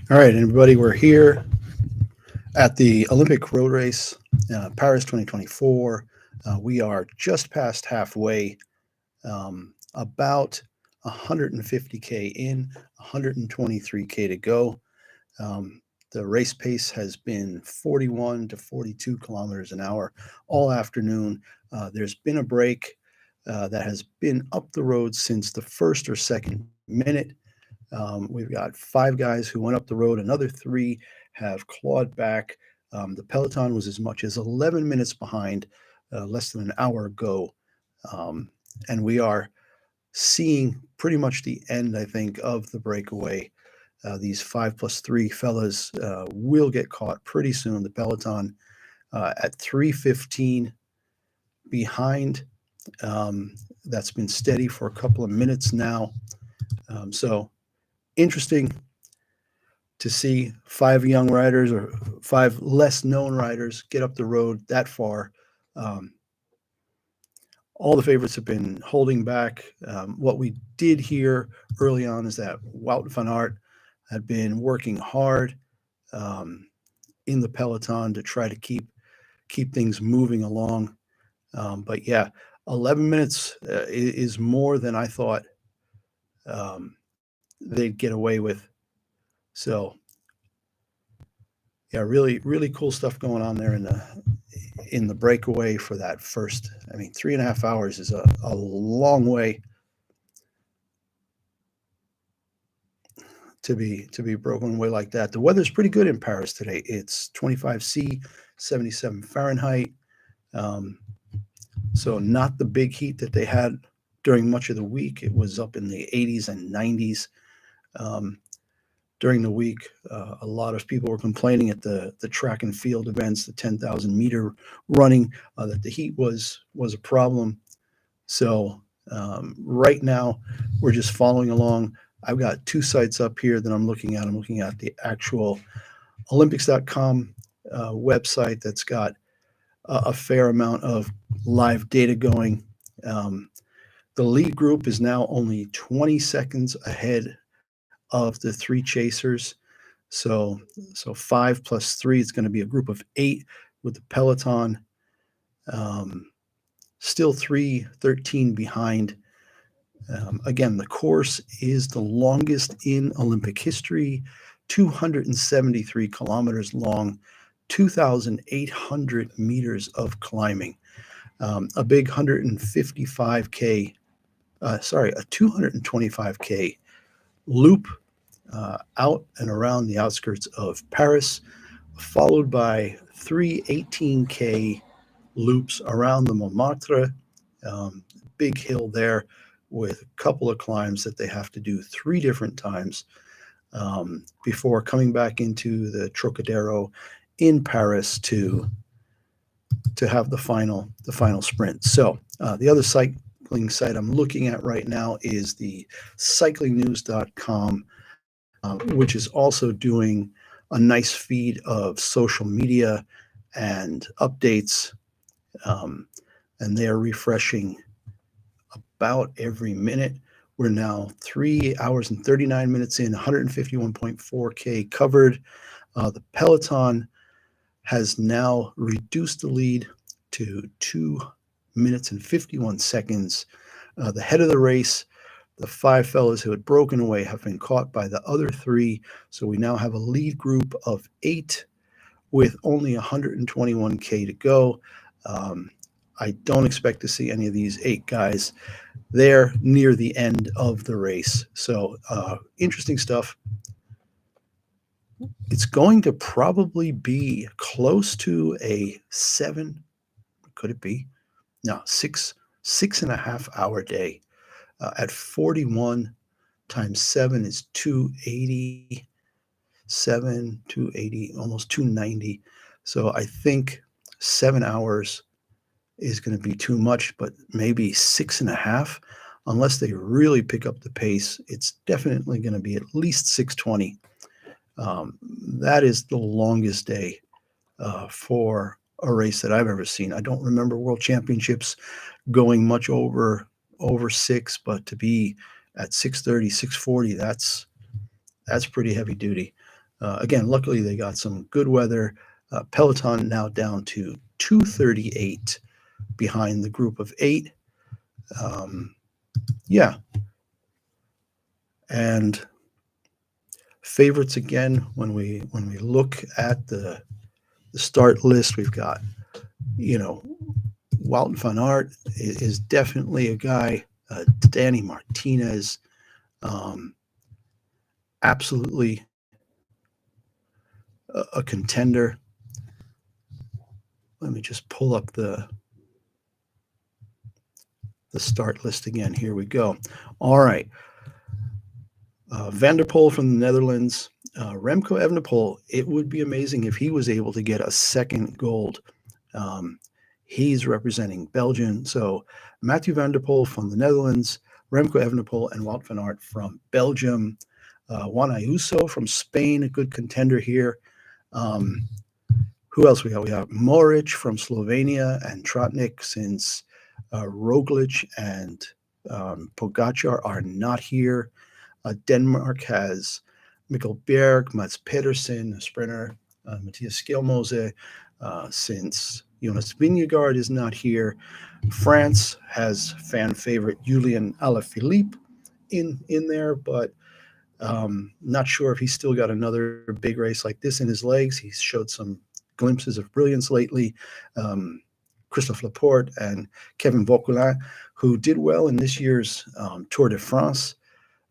All right, everybody, we're here at the Olympic Road Race, Paris 2024. We are just past halfway, about 150K in, 123K to go. The race pace has been 41 to 42 kilometers an hour all afternoon. There's been a break that has been up the road since the first or second minute. We've got 5 guys who went up the road. Another 3 have clawed back. The Peloton was as much as 11 minutes behind less than an hour ago. And we are seeing pretty much the end, I think, of the breakaway. These 5+3 fellas will get caught pretty soon. The Peloton at 3:15 behind. That's been steady for a couple of minutes now. So interesting to see 5 young riders or 5 less known riders get up the road that far. All the favorites have been holding back. What we did hear early on is that Wout van Aert had been working hard in the Peloton to try to keep things moving along. But yeah, 11 minutes is more than I thought they'd get away with. So yeah, really, really cool stuff going on there in the breakaway for that first. I mean, 3.5 hours is a long way to be broken away like that. The weather's pretty good in Paris today. It's 25°C, 77 Fahrenheit. So not the big heat that they had during much of the week. It was up in the 80s and 90s. During the week, a lot of people were complaining at the track and field events, the 10,000 meter running, that the heat was a problem. So right now, we're just following along. I've got 2 sites up here that I'm looking at. I'm looking at the actual Olympics.com website that's got a fair amount of live data going. The lead group is now only 20 seconds ahead of the 3 chasers. So 5+3, it's going to be a group of 8 with the Peloton. Still 3:13 behind. Again, the course is the longest in Olympic history, 273 kilometers long, 2,800 meters of climbing. A big 155K, a 225K loop out and around the outskirts of Paris, followed by 3 18K loops around the Montmartre. Big hill there with a couple of climbs that they have to do 3 different times before coming back into the Trocadero in Paris to have the final sprint. So the other cycling site I'm looking at right now is the cyclingnews.com, which is also doing a nice feed of social media and updates. And they are refreshing about every minute. We're now 3 hours and 39 minutes in, 151.4K covered. The Peloton has now reduced the lead to 2 minutes and 51 seconds. The head of the race, the 5 fellows who had broken away, have been caught by the other 3. So we now have a lead group of 8 with only 121K to go. I don't expect to see any of these 8 guys there near the end of the race. So interesting stuff. It's going to probably be close to a 7. Could it be? No, 6.5 hour day. At 41 times 7 is 280. 280, almost 290. So I think 7 hours is going to be too much, but maybe 6.5, unless they really pick up the pace. It's definitely going to be at least 6:20. That is the longest day for a race that I've ever seen. I don't remember World Championships going much over 6, but to be at 6:30, 6:40, that's pretty heavy duty. Again, luckily they got some good weather. Peloton now down to 238 behind the group of 8. Yeah. And favorites again, when we look at the start list, we've got, Wout van Aert is definitely a guy. Danny Martinez, absolutely a contender. Let me just pull up the start list again. Here we go. All right. Van der Poel from the Netherlands. Remco Evenepoel, it would be amazing if he was able to get a second gold. He's representing Belgium. So Mathieu van der Poel from the Netherlands, Remco Evenepoel, and Wout van Aert from Belgium. Juan Ayuso from Spain, a good contender here. Who else we got? We got Moric from Slovenia and Trotnik, since Roglic and Pogacar are not here. Denmark has Mikkel Bjerg, Mats Pedersen, a sprinter, Matthias Skjelmose, since Jonas Vingegaard is not here. France has fan favorite Julian Alaphilippe in there, but not sure if he's still got another big race like this in his legs. He's showed some glimpses of brilliance lately. Christophe Laporte and Kevin Vauquelin, who did well in this year's Tour de France.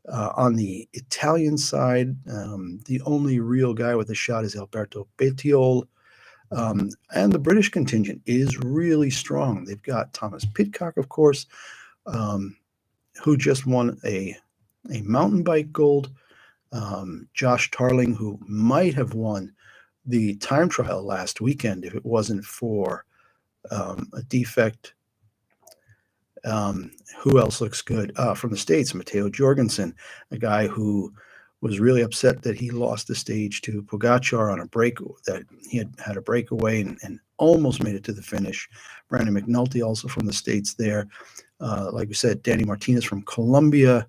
On the Italian side, the only real guy with a shot is Alberto Bettiol. And the British contingent is really strong. They've got Thomas Pidcock, of course, who just won a mountain bike gold. Josh Tarling, who might have won the time trial last weekend if it wasn't for a defect. Who else looks good? From the States, Matteo Jorgensen, a guy who was really upset that he lost the stage to Pogacar on a break, that he had a breakaway and almost made it to the finish. Brandon McNulty, also from the States there. Like we said, Danny Martinez from Colombia.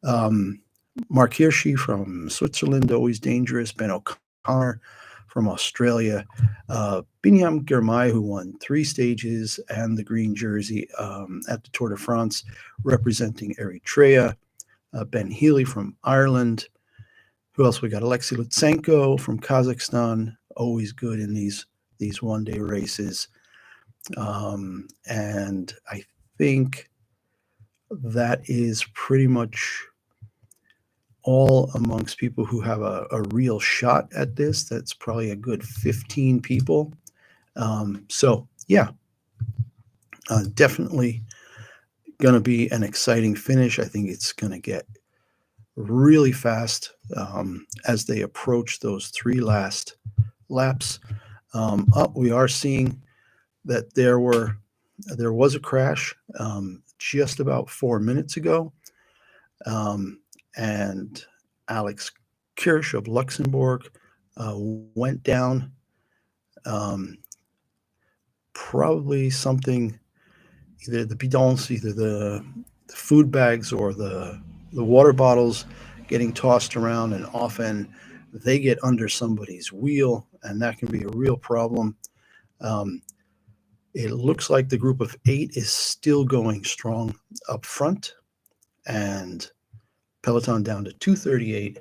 Mark Hirschi from Switzerland, always dangerous. Ben O'Connor from Australia. Binyam Girmay, who won 3 stages and the green jersey at the Tour de France, representing Eritrea. Ben Healy from Ireland. Who else we got? Alexei Lutsenko from Kazakhstan, always good in these one-day races. And I think that is pretty much all amongst people who have a real shot at this. That's probably a good 15 people. So, yeah, definitely going to be an exciting finish. I think it's going to get really fast as they approach those 3 last laps. We are seeing that there was a crash just about 4 minutes ago. And Alex Kirsch of Luxembourg went down. Probably something, either the bidons, either the food bags or the water bottles getting tossed around, and often they get under somebody's wheel, and that can be a real problem. It looks like the group of 8 is still going strong up front, and Peloton down to 238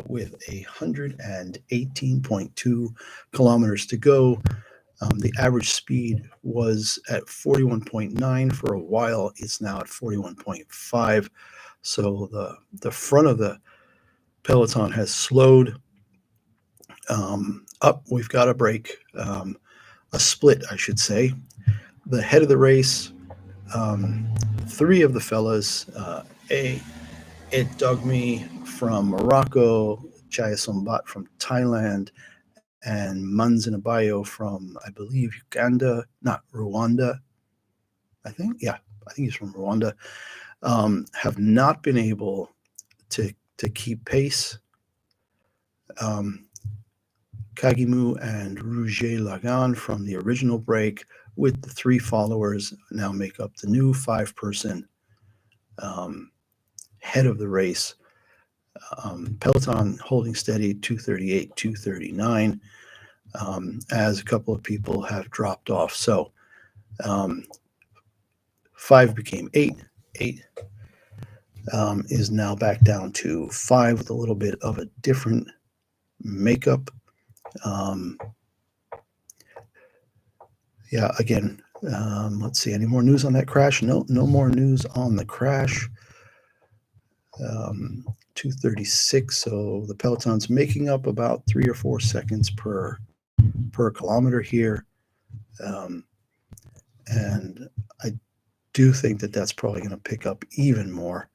with 118.2 kilometers to go. The average speed was at 41.9 for a while. It's now at 41.5. So the front of the Peloton has slowed up. We've got a break, a split, I should say. The head of the race, 3 of the fellas, Ed Dogme from Morocco, Chaya Sombat from Thailand, and Manzin Abayo from, I believe, Uganda, not Rwanda. I think he's from Rwanda. Have not been able to keep pace. Kagimu and Rouget Lagan from the original break, with the 3 followers, now make up the new 5-person head of the race. Peloton holding steady 238, 239, as a couple of people have dropped off. So 5 became 8. 8 is now back down to 5 with a little bit of a different makeup. Yeah, again, let's see, any more news on that crash? No more news on the crash. 236, so the Peloton's making up about 3 or 4 seconds per kilometer here. And I do think that that's probably going to pick up even more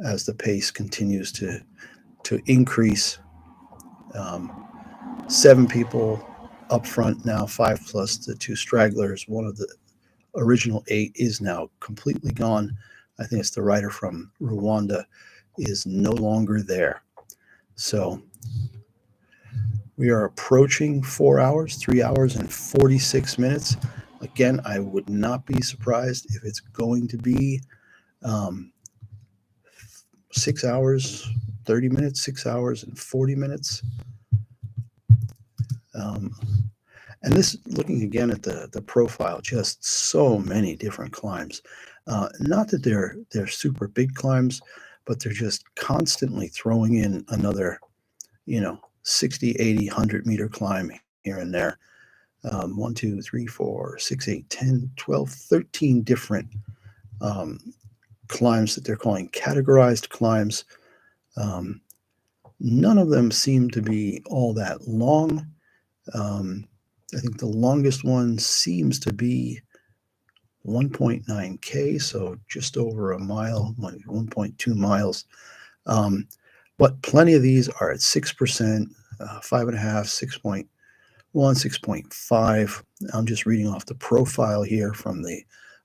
as the pace continues to increase. 7 people up front now, 5 plus the 2 stragglers. One of the original 8 is now completely gone. I think it's the rider from Rwanda is no longer there. So we are approaching 4 hours, 3 hours and 46 minutes. Again, I would not be surprised if it's going to be 6 hours, 30 minutes, 6 hours and 40 minutes. And this, looking again at the profile, just so many different climbs. Not that they're super big climbs, but they're just constantly throwing in another, 60, 80, 100 meter climb here and there. 1, 2, 3, 4, 6, 8, 10, 12, 13 different climbs that they're calling categorized climbs. None of them seem to be all that long. I think the longest one seems to be 1.9K, so just over a mile, 1.2 miles. But plenty of these are at 6%, 5.5, 6.1, 6.5. I'm just reading off the profile here from the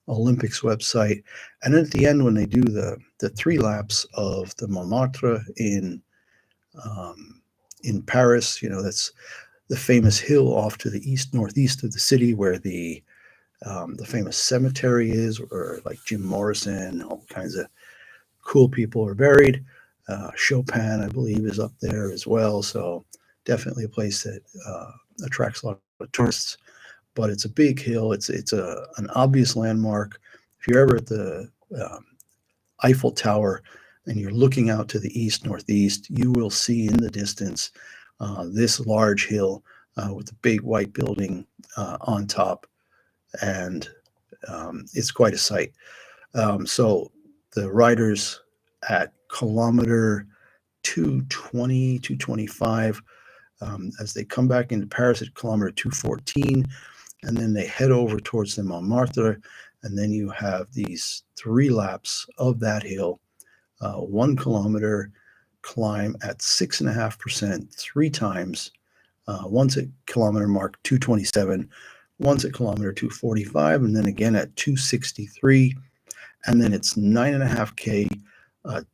Olympics website. And then at the end, when they do the 3 laps of the Montmartre in Paris, that's the famous hill off to the northeast of the city where the famous cemetery is, where like Jim Morrison, all kinds of cool people are buried. Chopin, I believe, is up there as well. So definitely a place that attracts a lot of tourists. But it's a big hill. It's an obvious landmark. If you're ever at the Eiffel Tower and you're looking out to the east, northeast, you will see in the distance this large hill with a big white building on top, and it's quite a sight. So the riders at kilometer 220, 225, as they come back into Paris at kilometer 214, and then they head over towards the Montmartre, and then you have these 3 laps of that hill, 1 kilometer climb at 6.5% 3 times, once at kilometer mark 227, once at kilometer 245, and then again at 263, and then it's 9.5K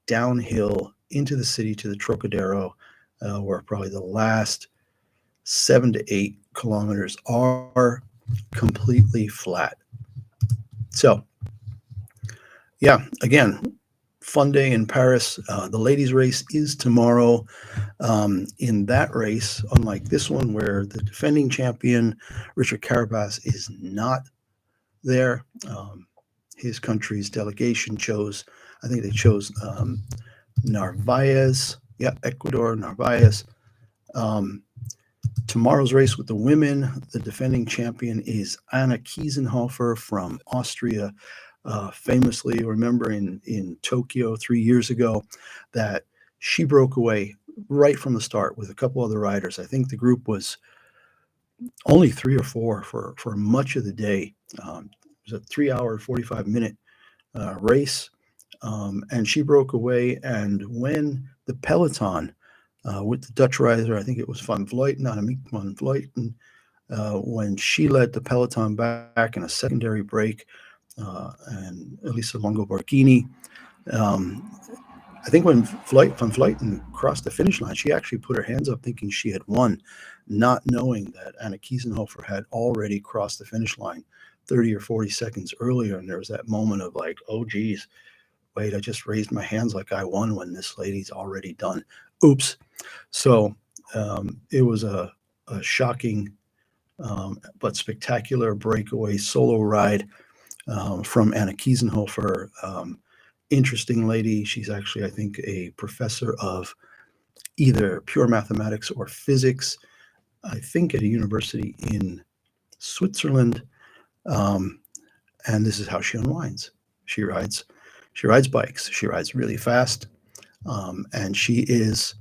downhill into the city to the Trocadero, where probably the last 7 to 8 kilometers are completely flat. So, yeah, again, fun day in Paris. The ladies' race is tomorrow. In that race, unlike this one where the defending champion, Richard Carapaz, is not there, his country's delegation chose Narvaez. Yeah, Ecuador, Narvaez. Tomorrow's race with the women, the defending champion is Anna Kiesenhofer from Austria. Famously, remember in Tokyo 3 years ago that she broke away right from the start with a couple other riders. I think the group was only 3 or 4 for much of the day. It was a 3-hour, 45-minute race, and she broke away. And when the Peloton, with the Dutch rider, I think it was Van Vleuten, Annemiek van Vleuten, when she led the Peloton back in a secondary break, and Elisa Longo Borghini. I think when Van Vleuten crossed the finish line, she actually put her hands up thinking she had won, not knowing that Anna Kiesenhofer had already crossed the finish line 30 or 40 seconds earlier. And there was that moment of like, oh, geez, wait, I just raised my hands like I won when this lady's already done. Oops. So it was a shocking but spectacular breakaway solo ride from Anna Kiesenhofer. Interesting lady. She's actually, I think, a professor of either pure mathematics or physics, I think at a university in Switzerland. And this is how she unwinds. She rides bikes. She rides really fast. And she is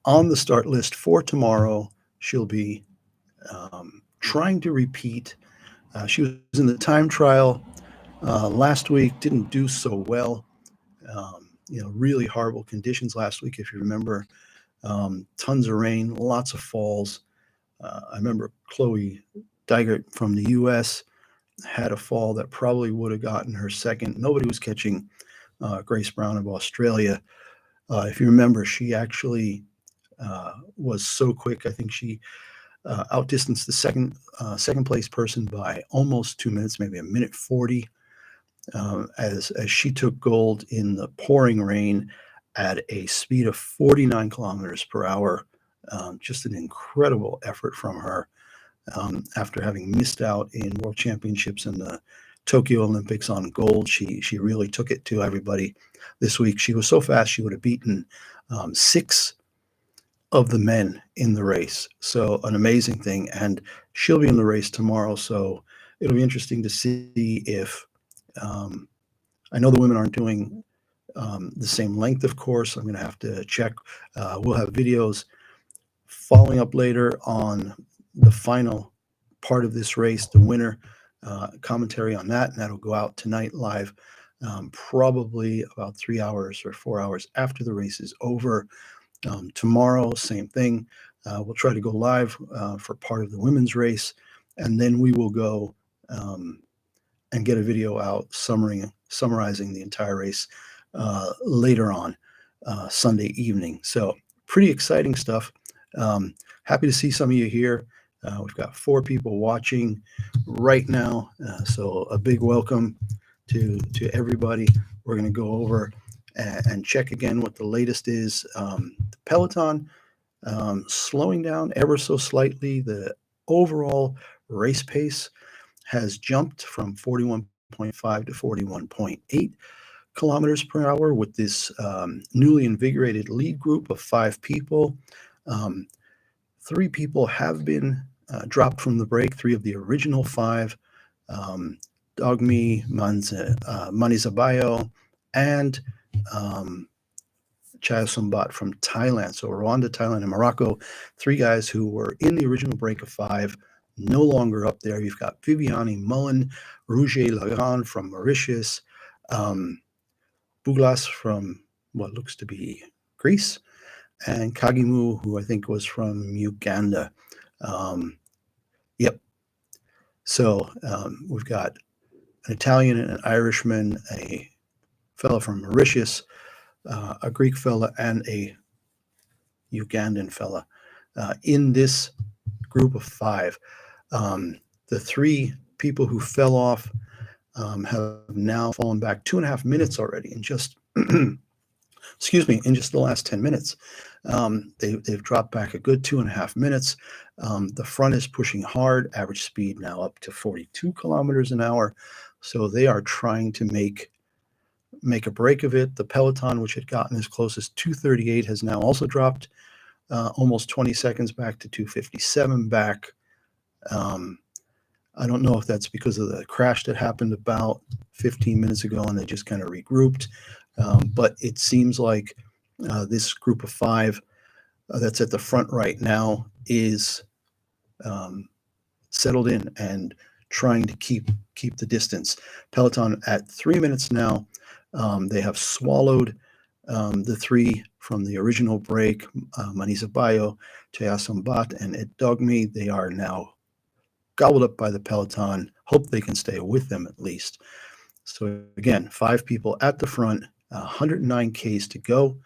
on the start list for tomorrow. She'll be trying to repeat. She was in the time trial last week, didn't do so well. Really horrible conditions last week, if you remember. Tons of rain, lots of falls. I remember Chloe Dygert from the U.S. had a fall that probably would have gotten her second. Nobody was catching Grace Brown of Australia. If you remember, she actually was so quick. I think she outdistanced the second place person by almost 2 minutes, maybe a minute 40, as she took gold in the pouring rain at a speed of 49 kilometers per hour. Just an incredible effort from her after having missed out in World Championships and the Tokyo Olympics on gold. She really took it to everybody this week. She was so fast, she would have beaten 6 of the men in the race. So an amazing thing. And she'll be in the race tomorrow. So it'll be interesting to see if, I know the women aren't doing the same length, of course. I'm going to have to check. We'll have videos following up later on the final part of this race, the winner, commentary on that. And that'll go out tonight live, probably about 3 hours or 4 hours after the race is over. Tomorrow, same thing. We'll try to go live for part of the women's race, and then we will go and get a video out summarizing the entire race later on Sunday evening. So pretty exciting stuff. Happy to see some of you here. We've got 4 people watching right now, so a big welcome to everybody. We're going to go over and check again what the latest is. The Peloton slowing down ever so slightly. The overall race pace has jumped from 41.5 to 41.8 kilometers per hour with this newly invigorated lead group of 5 people. 3 people have been dropped from the break, 3 of the original 5. Dogmi Manizabayo and Chayasumbat from Thailand. So Rwanda, Thailand, and Morocco, 3 guys who were in the original break of 5, no longer up there. You've got Viviani Mullen, Rouget Lagan from Mauritius, Buglas from what looks to be Greece, and Kagimu, who I think was from Uganda. Yep. So we've got an Italian, an Irishman, a fellow from Mauritius, a Greek fella, and a Ugandan fella in this group of 5. The 3 people who fell off have now fallen back 2.5 minutes already in just excuse me, in just the last 10 minutes. They've dropped back a good 2.5 minutes. The front is pushing hard, average speed now up to 42 kilometers an hour. So they are trying to make a break of it. The Peloton, which had gotten as close as 238, has now also dropped almost 20 seconds back to 257 back. I don't know if that's because of the crash that happened about 15 minutes ago and they just kind of regrouped. But it seems like this group of 5 that's at the front right now is settled in and trying to keep the distance. Peloton at 3 minutes now. They have swallowed the 3 from the original break, Manisa Bayo, Chayasumbat, and Ed Dogmi. They are now gobbled up by the Peloton. Hope they can stay with them at least. So again, 5 people at the front, 109 Ks to go,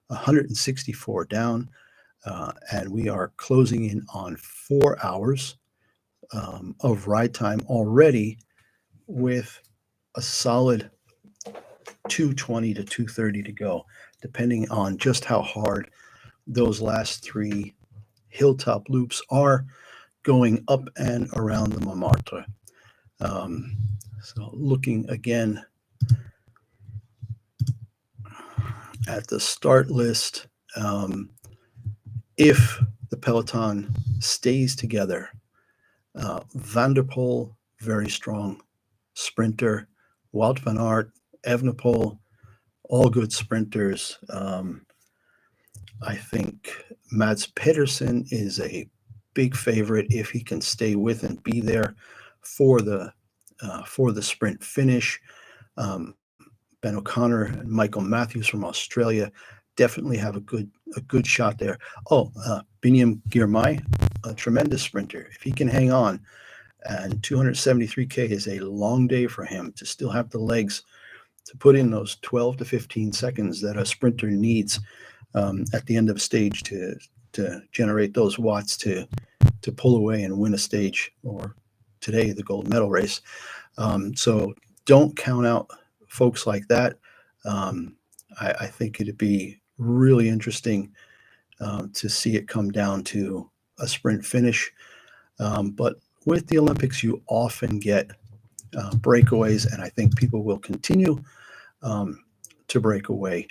164 down, and we are closing in on 4 hours of ride time already with a solid 220 to 230 to go, depending on just how hard those last three hilltop loops are going up and around the Montmartre. So looking again at the start list, if the Peloton stays together, Van der Poel, very strong sprinter, Wout van Aert, Evenepoel, all good sprinters. I think Mads Pedersen is a big favorite if he can stay with and be there for the sprint finish. Ben O'Connor and Michael Matthews from Australia definitely have a good shot there. Oh, Biniam Girmay, a tremendous sprinter. If he can hang on, and 273K is a long day for him to still have the legs to put in those 12 to 15 seconds that a sprinter needs at the end of a stage to generate those watts to pull away and win a stage, or today the gold medal race. So don't count out folks like that. I think it'd be really interesting to see it come down to a sprint finish. But with the Olympics, you often get breakaways, and I think people will continue to break away.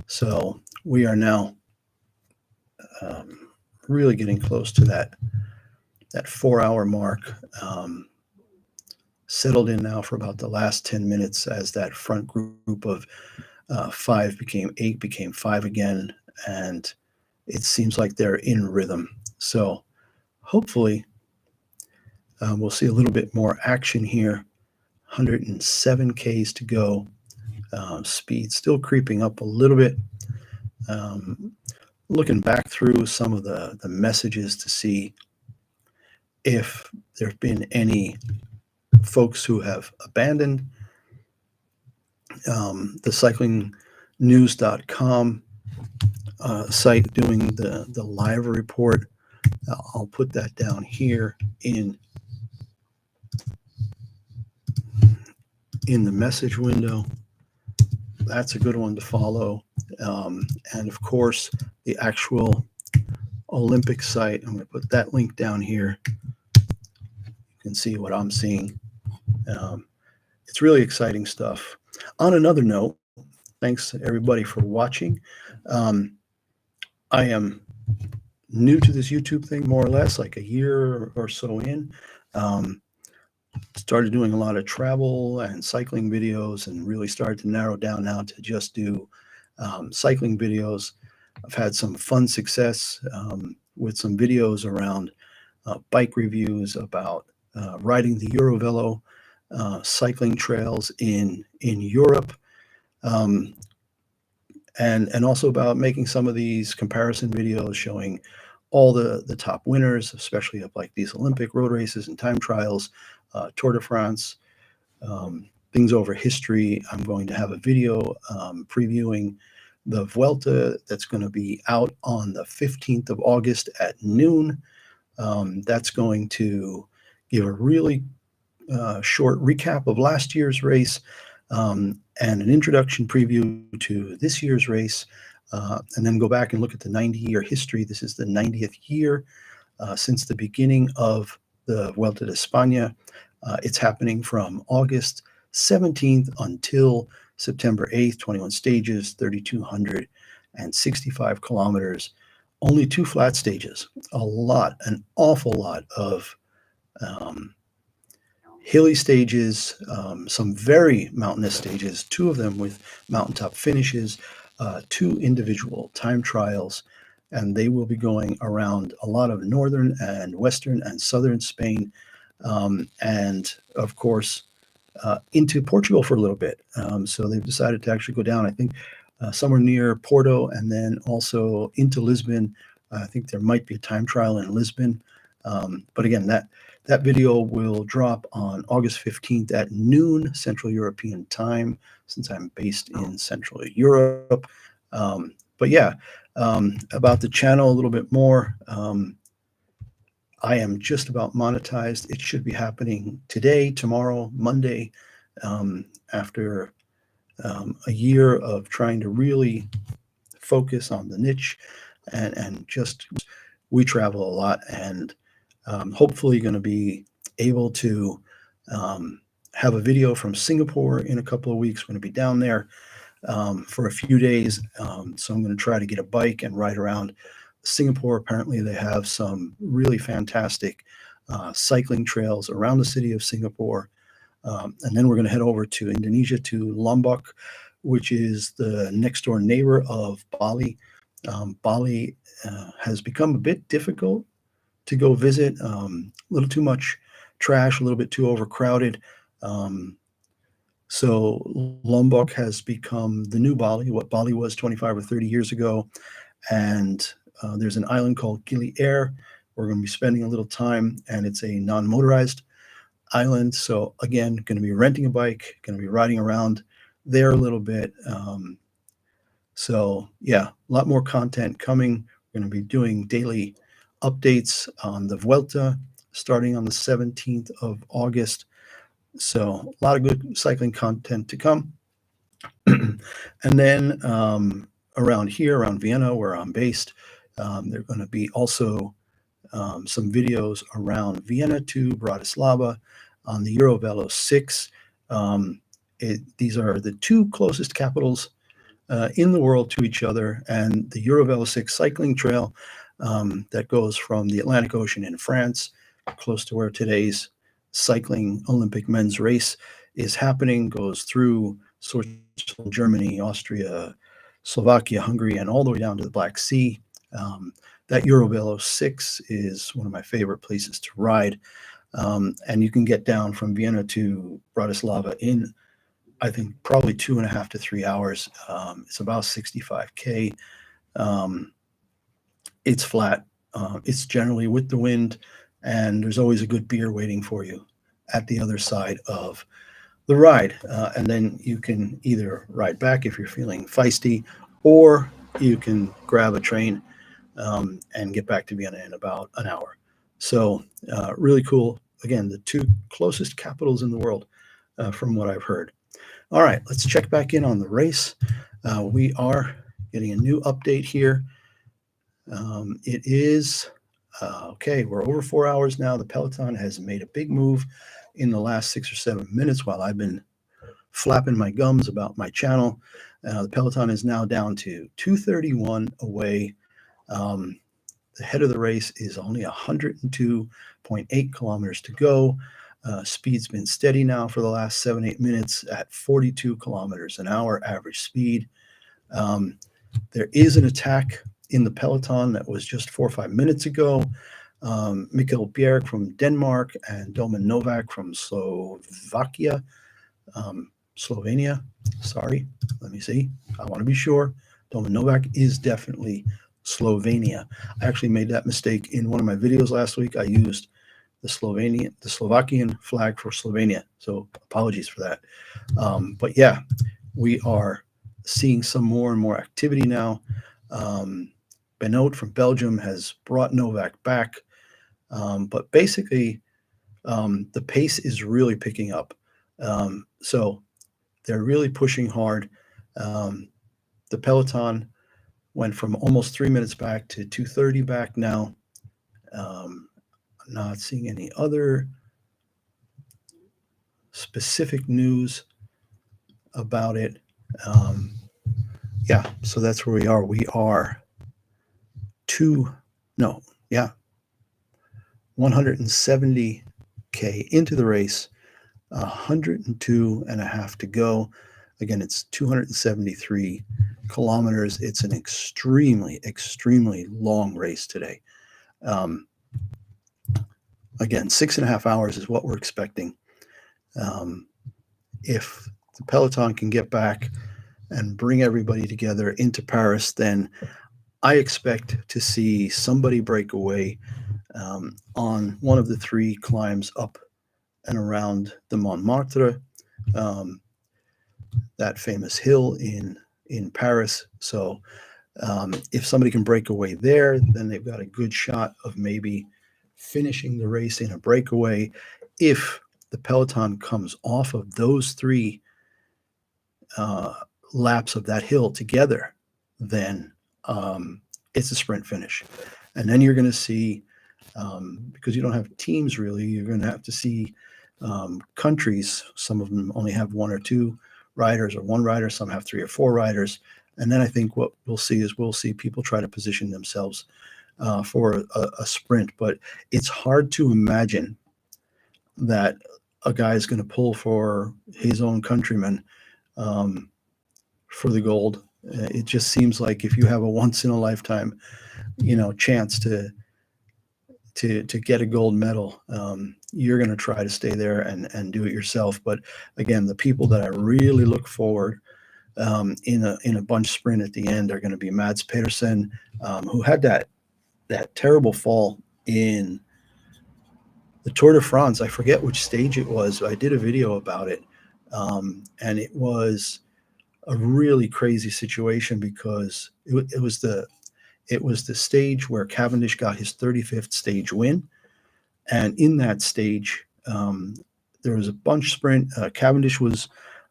So we are now really getting close to that 4-hour mark. Settled in now for about the last 10 minutes as that front group of 5 became 8, became 5 again, and it seems like they're in rhythm. So hopefully we'll see a little bit more action here. 107 Ks to go. Speed still creeping up a little bit. Looking back through some of the messages to see if there have been any folks who have abandoned the cyclingnews.com site doing the live report. I'll put that down here in the message window. That's a good one to follow. And of course, the actual Olympic site, I'm going to put that link down here. You can see what I'm seeing. It's really exciting stuff. On another note, thanks everybody for watching. I am new to this YouTube thing, more or less, like a year or so in. Started doing a lot of travel and cycling videos, and really started to narrow down now to just do cycling videos. I've had some fun success with some videos around bike reviews, about riding the Eurovelo cycling trails in Europe, and also about making some of these comparison videos showing all the top winners, especially of like these Olympic road races and time trials, Tour de France, things over history. I'm going to have a video previewing the Vuelta that's going to be out on the 15th of August at noon. That's going to give a really short recap of last year's race, and an introduction preview to this year's race, and then go back and look at the 90-year history. This is the 90th year since the beginning of the Vuelta de España. It's happening from August 17th until September 8th, 21 stages, 3,265 kilometers, only 2 flat stages, an awful lot of hilly stages, some very mountainous stages, 2 of them with mountaintop finishes, 2 individual time trials, and they will be going around a lot of northern and western and southern Spain, and of course into Portugal for a little bit. So they've decided to actually go down, I think, somewhere near Porto, and then also into Lisbon. I think there might be a time trial in Lisbon. But again, that video will drop on August 15th at noon Central European time, since I'm based in Central Europe. But yeah, about the channel a little bit more. I am just about monetized. It should be happening today, tomorrow, Monday, after a year of trying to really focus on the niche, and just we travel a lot, and hopefully going to be able to have a video from Singapore in a couple of weeks. We're going to be down there for a few days. So I'm going to try to get a bike and ride around Singapore. Apparently, they have some really fantastic cycling trails around the city of Singapore. And then we're going to head over to Indonesia, to Lombok, which is the next door neighbor of Bali. Bali has become a bit difficult to go visit, a little too much trash, a little bit too overcrowded. So Lombok has become the new Bali, what Bali was 25 or 30 years ago. And there's an island called Gili Air. We're going to be spending a little time, and it's a non-motorized island. So again, going to be renting a bike, going to be riding around there a little bit. So yeah, a lot more content coming. We're going to be doing daily updates on the Vuelta starting on the 17th of August. So a lot of good cycling content to come. And then around here, around Vienna, where I'm based, there are going to be also some videos around Vienna to Bratislava on the Eurovelo 6. These are the two closest capitals in the world to each other, and the Eurovelo 6 cycling trail that goes from the Atlantic Ocean in France, close to where today's cycling Olympic men's race is happening, goes through Switzerland, Germany, Austria, Slovakia, Hungary, and all the way down to the Black Sea. That Eurovelo 6 is one of my favorite places to ride. And you can get down from Vienna to Bratislava in, I think, probably 2.5 to 3 hours. It's about 65K. It's flat. It's generally with the wind, and there's always a good beer waiting for you at the other side of the ride. And then you can either ride back if you're feeling feisty, or you can grab a train and get back to Vienna in about an hour. So really cool. Again, the two closest capitals in the world from what I've heard. All right, let's check back in on the race. We are getting a new update here. It is, okay, we're over 4 hours now. The Peloton has made a big move in the last 6 or 7 minutes while I've been flapping my gums about my channel. The Peloton is now down to 231 away. The head of the race is only 102.8 kilometers to go. Speed's been steady now for the last 7-8 minutes at 42 kilometers an hour average speed. There is an attack in the Peloton that was just 4 or 5 minutes ago. Mikkel Bjerg from Denmark and Domen Novak from Slovenia. Sorry, let me see. I want to be sure. Domen Novak is definitely Slovenia. I actually made that mistake in one of my videos last week. I used the Slovakian flag for Slovenia. So apologies for that. But yeah, we are seeing some more and more activity now. Benoit from Belgium has brought Novak back. But basically, the pace is really picking up. So they're really pushing hard. The Peloton went from almost 3 minutes back to 2:30 back now. Not seeing any other specific news about it. Yeah, so that's where we are. We are 170K into the race, 102.5 to go. Again, it's 273 kilometers. It's an extremely, extremely long race today. Again, 6.5 hours is what we're expecting. If the Peloton can get back and bring everybody together into Paris, then I expect to see somebody break away on one of the 3 climbs up and around the Montmartre, that famous hill in Paris. So if somebody can break away there, then they've got a good shot of maybe finishing the race in a breakaway. If the Peloton comes off of those 3 laps of that hill together, then it's a sprint finish. And then you're going to see, because you don't have teams really, you're going to have to see countries. Some of them only have one or two riders or one rider. Some have three or four riders. And then I think what we'll see people try to position themselves for a sprint. But it's hard to imagine that a guy is going to pull for his own countrymen for the gold. It just seems like if you have a once in a lifetime, chance to get a gold medal, you're going to try to stay there and do it yourself. But again, the people that I really look forward in a bunch sprint at the end are going to be Mads Pedersen, who had that terrible fall in the Tour de France. I forget which stage it was. I did a video about it, and it was a really crazy situation because it was the stage where Cavendish got his 35th stage win, and in that stage there was a bunch sprint. Cavendish was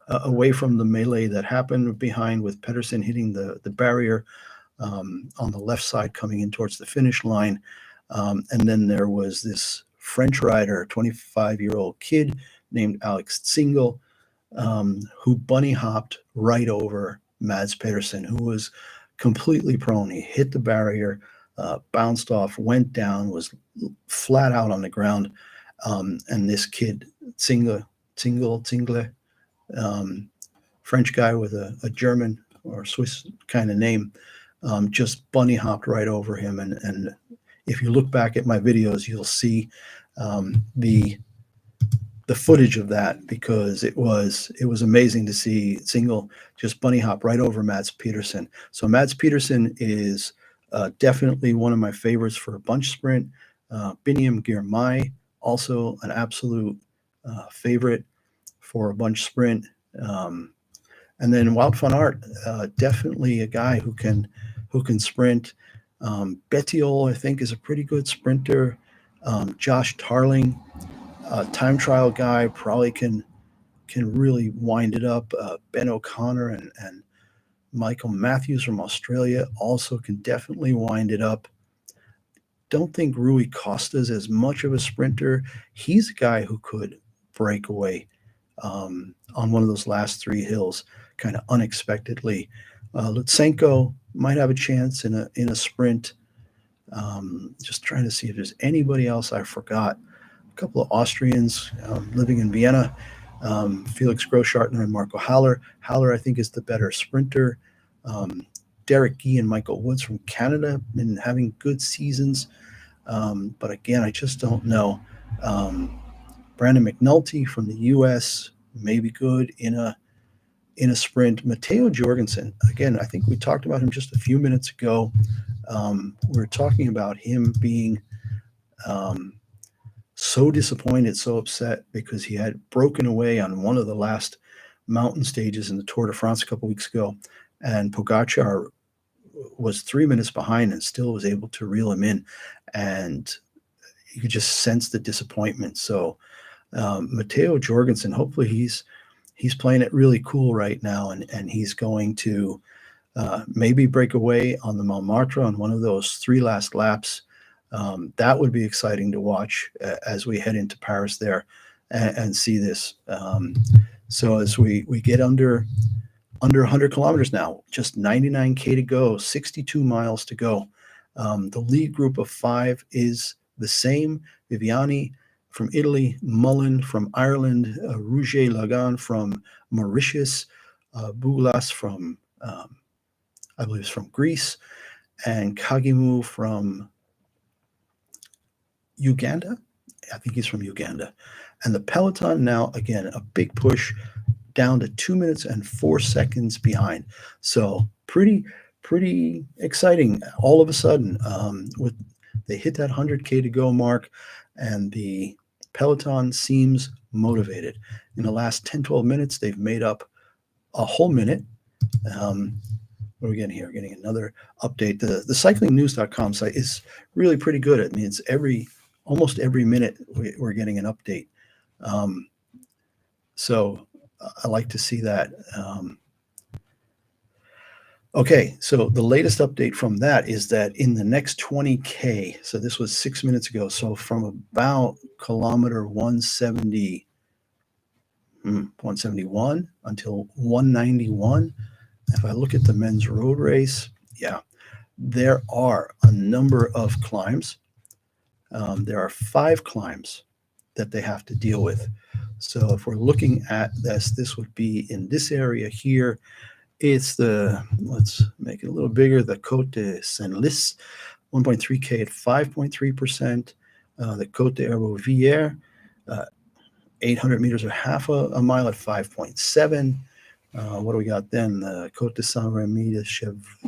away from the melee that happened behind, with Pedersen hitting the barrier on the left side coming in towards the finish line, and then there was this French rider, 25-year-old kid named Alex Tsingel, who bunny hopped right over Mads Pedersen, who was completely prone. He hit the barrier, bounced off, went down, was flat out on the ground. And this kid, Tsingel, French guy with a German or Swiss kind of name, just bunny hopped right over him. And if you look back at my videos, you'll see the footage of that, because it was amazing to see Tsingel just bunny hop right over Mads Pedersen. So Mads Pedersen is definitely one of my favorites for a bunch sprint. Biniam Girmay, also an absolute favorite for a bunch sprint. And then Wout van Aert, definitely a guy who can sprint. Bettiol, I think, is a pretty good sprinter. Josh Tarling, time trial guy, probably can really wind it up. Ben O'Connor and Michael Matthews from Australia also can definitely wind it up. Don't think Rui Costa's as much of a sprinter. He's a guy who could break away on one of those last three hills kind of unexpectedly. Lutsenko might have a chance in a sprint. Just trying to see if there's anybody else I forgot. A couple of Austrians living in Vienna, Felix Großschartner and Marco Haller. Haller, I think, is the better sprinter. Derek Gee and Michael Woods from Canada have been having good seasons. But again, I just don't know. Brandon McNulty from the U.S. may be good in a sprint. Matteo Jorgensen, again, I think we talked about him just a few minutes ago. We were talking about him being so disappointed, so upset, because he had broken away on one of the last mountain stages in the Tour de France a couple weeks ago, and Pogacar was 3 minutes behind and still was able to reel him in, and you could just sense the disappointment. So Matteo Jorgensen, hopefully he's playing it really cool right now, and he's going to maybe break away on the Montmartre on one of those three last laps. That would be exciting to watch as we head into Paris there and see this. So as we get under 100 kilometers now, just 99K to go, 62 miles to go. The lead group of five is the same. Viviani from Italy, Mullen from Ireland, Rouget Lagan from Mauritius, Boulas from, I believe, from Greece, and Kagimu from Uganda. I think he's from Uganda. And the Peloton now, again, a big push down to 2 minutes and 4 seconds behind. So pretty exciting all of a sudden. They hit that 100K to go mark, and the Peloton seems motivated. In the last 10, 12 minutes, they've made up a whole minute. What are we getting here? We're getting another update. The cyclingnews.com site is really pretty good. I mean, it's almost every minute we're getting an update. So I like to see that. Okay, so the latest update from that is that in the next 20K, so this was 6 minutes ago, so from about kilometer 171 until 191, if I look at the men's road race, yeah, there are a number of climbs. There are 5 climbs that they have to deal with. So if we're looking at this, this would be in this area here. It's let's make it a little bigger, the Côte de Senlis, 1.3K at 5.3%. The Côte de Herbeauvière, 800 meters or half a mile at 5.7. What do we got then? The Côte de Saint-Rémy de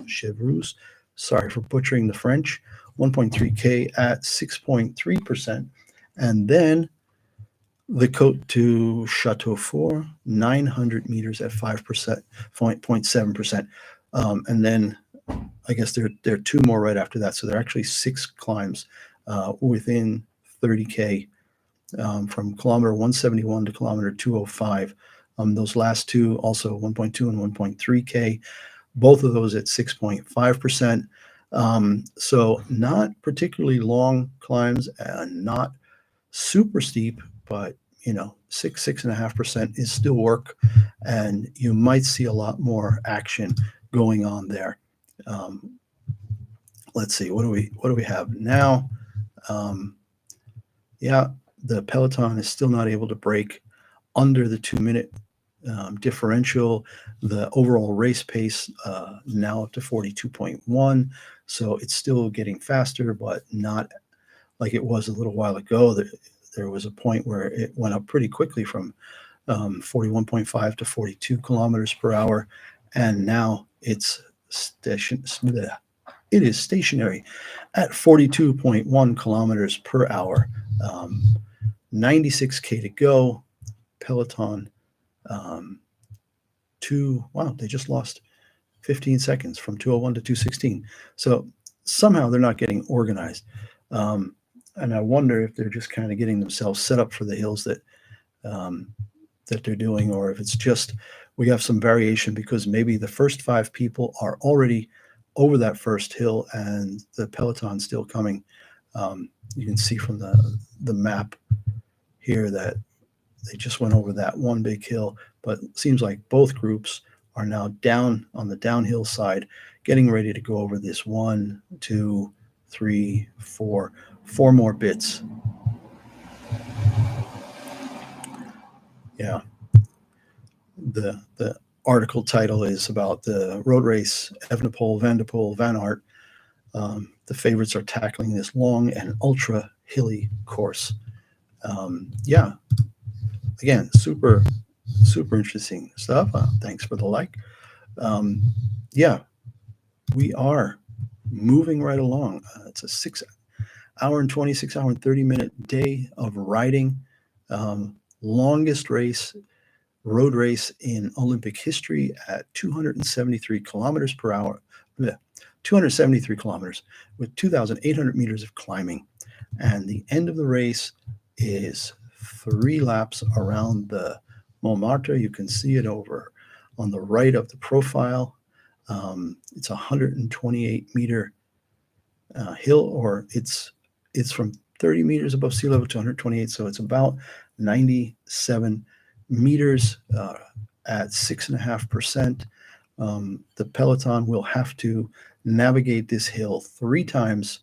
Chevreuse, sorry for butchering the French, 1.3K at 6.3%. And then the Côte to Châteaufort, 900 meters at 5%, 0.7%. And then I guess there are 2 more right after that. So there are actually 6 climbs within 30K from kilometer 171 to kilometer 205. Those last 2 also 1.2 and 1.3K, both of those at 6.5%. So not particularly long climbs and not super steep, but 6.5% is still work, and you might see a lot more action going on there. Let's see, what do we have now? Yeah, the Peloton is still not able to break under the 2-minute differential. The overall race pace now up to 42.1, so it's still getting faster, but not like it was a little while ago. There was a point where it went up pretty quickly from 41.5 to 42 kilometers per hour, and now it is stationary at 42.1 kilometers per hour. 96K to go. Peloton, they just lost 15 seconds from 201 to 216. So somehow they're not getting organized. And I wonder if they're just kind of getting themselves set up for the hills that they're doing, or if it's just we have some variation because maybe the first 5 people are already over that first hill and the Peloton's still coming. You can see from the map here that they just went over that one big hill, but it seems like both groups are now down on the downhill side, getting ready to go over this 1, 2, 3, 4 more bits. Yeah. The article title is about the road race, Evenepoel, Van der Poel, Van Aert. The favorites are tackling this long and ultra hilly course. Yeah. Again, super interesting stuff. Thanks for the like. Yeah, we are moving right along. It's a 6-hour and 26-hour and 30-minute day of riding. Longest road race in Olympic history at 273 kilometers per hour. 273 kilometers with 2,800 meters of climbing. And the end of the race is 3 laps around the Montmartre. You can see it over on the right of the profile. It's a 128-meter hill, or it's from 30 meters above sea level to 128, so it's about 97 meters at 6.5%. The Peloton will have to navigate this hill 3 times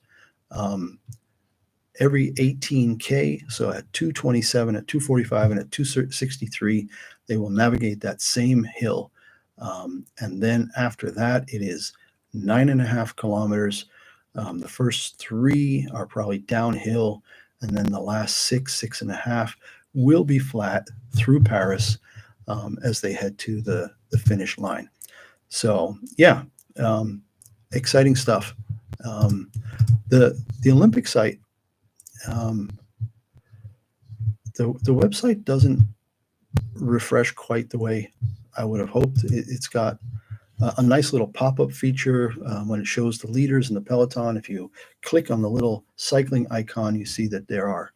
every 18K. So at 227, at 245, and at 263, they will navigate that same hill. And then after that, it is 9.5 kilometers. The first 3 are probably downhill, and then the last 6.5 will be flat through Paris as they head to the finish line. So yeah, exciting stuff. The Olympic site, the website doesn't refresh quite the way I would have hoped. It's got a nice little pop-up feature when it shows the leaders in the Peloton. If you click on the little cycling icon, you see that there are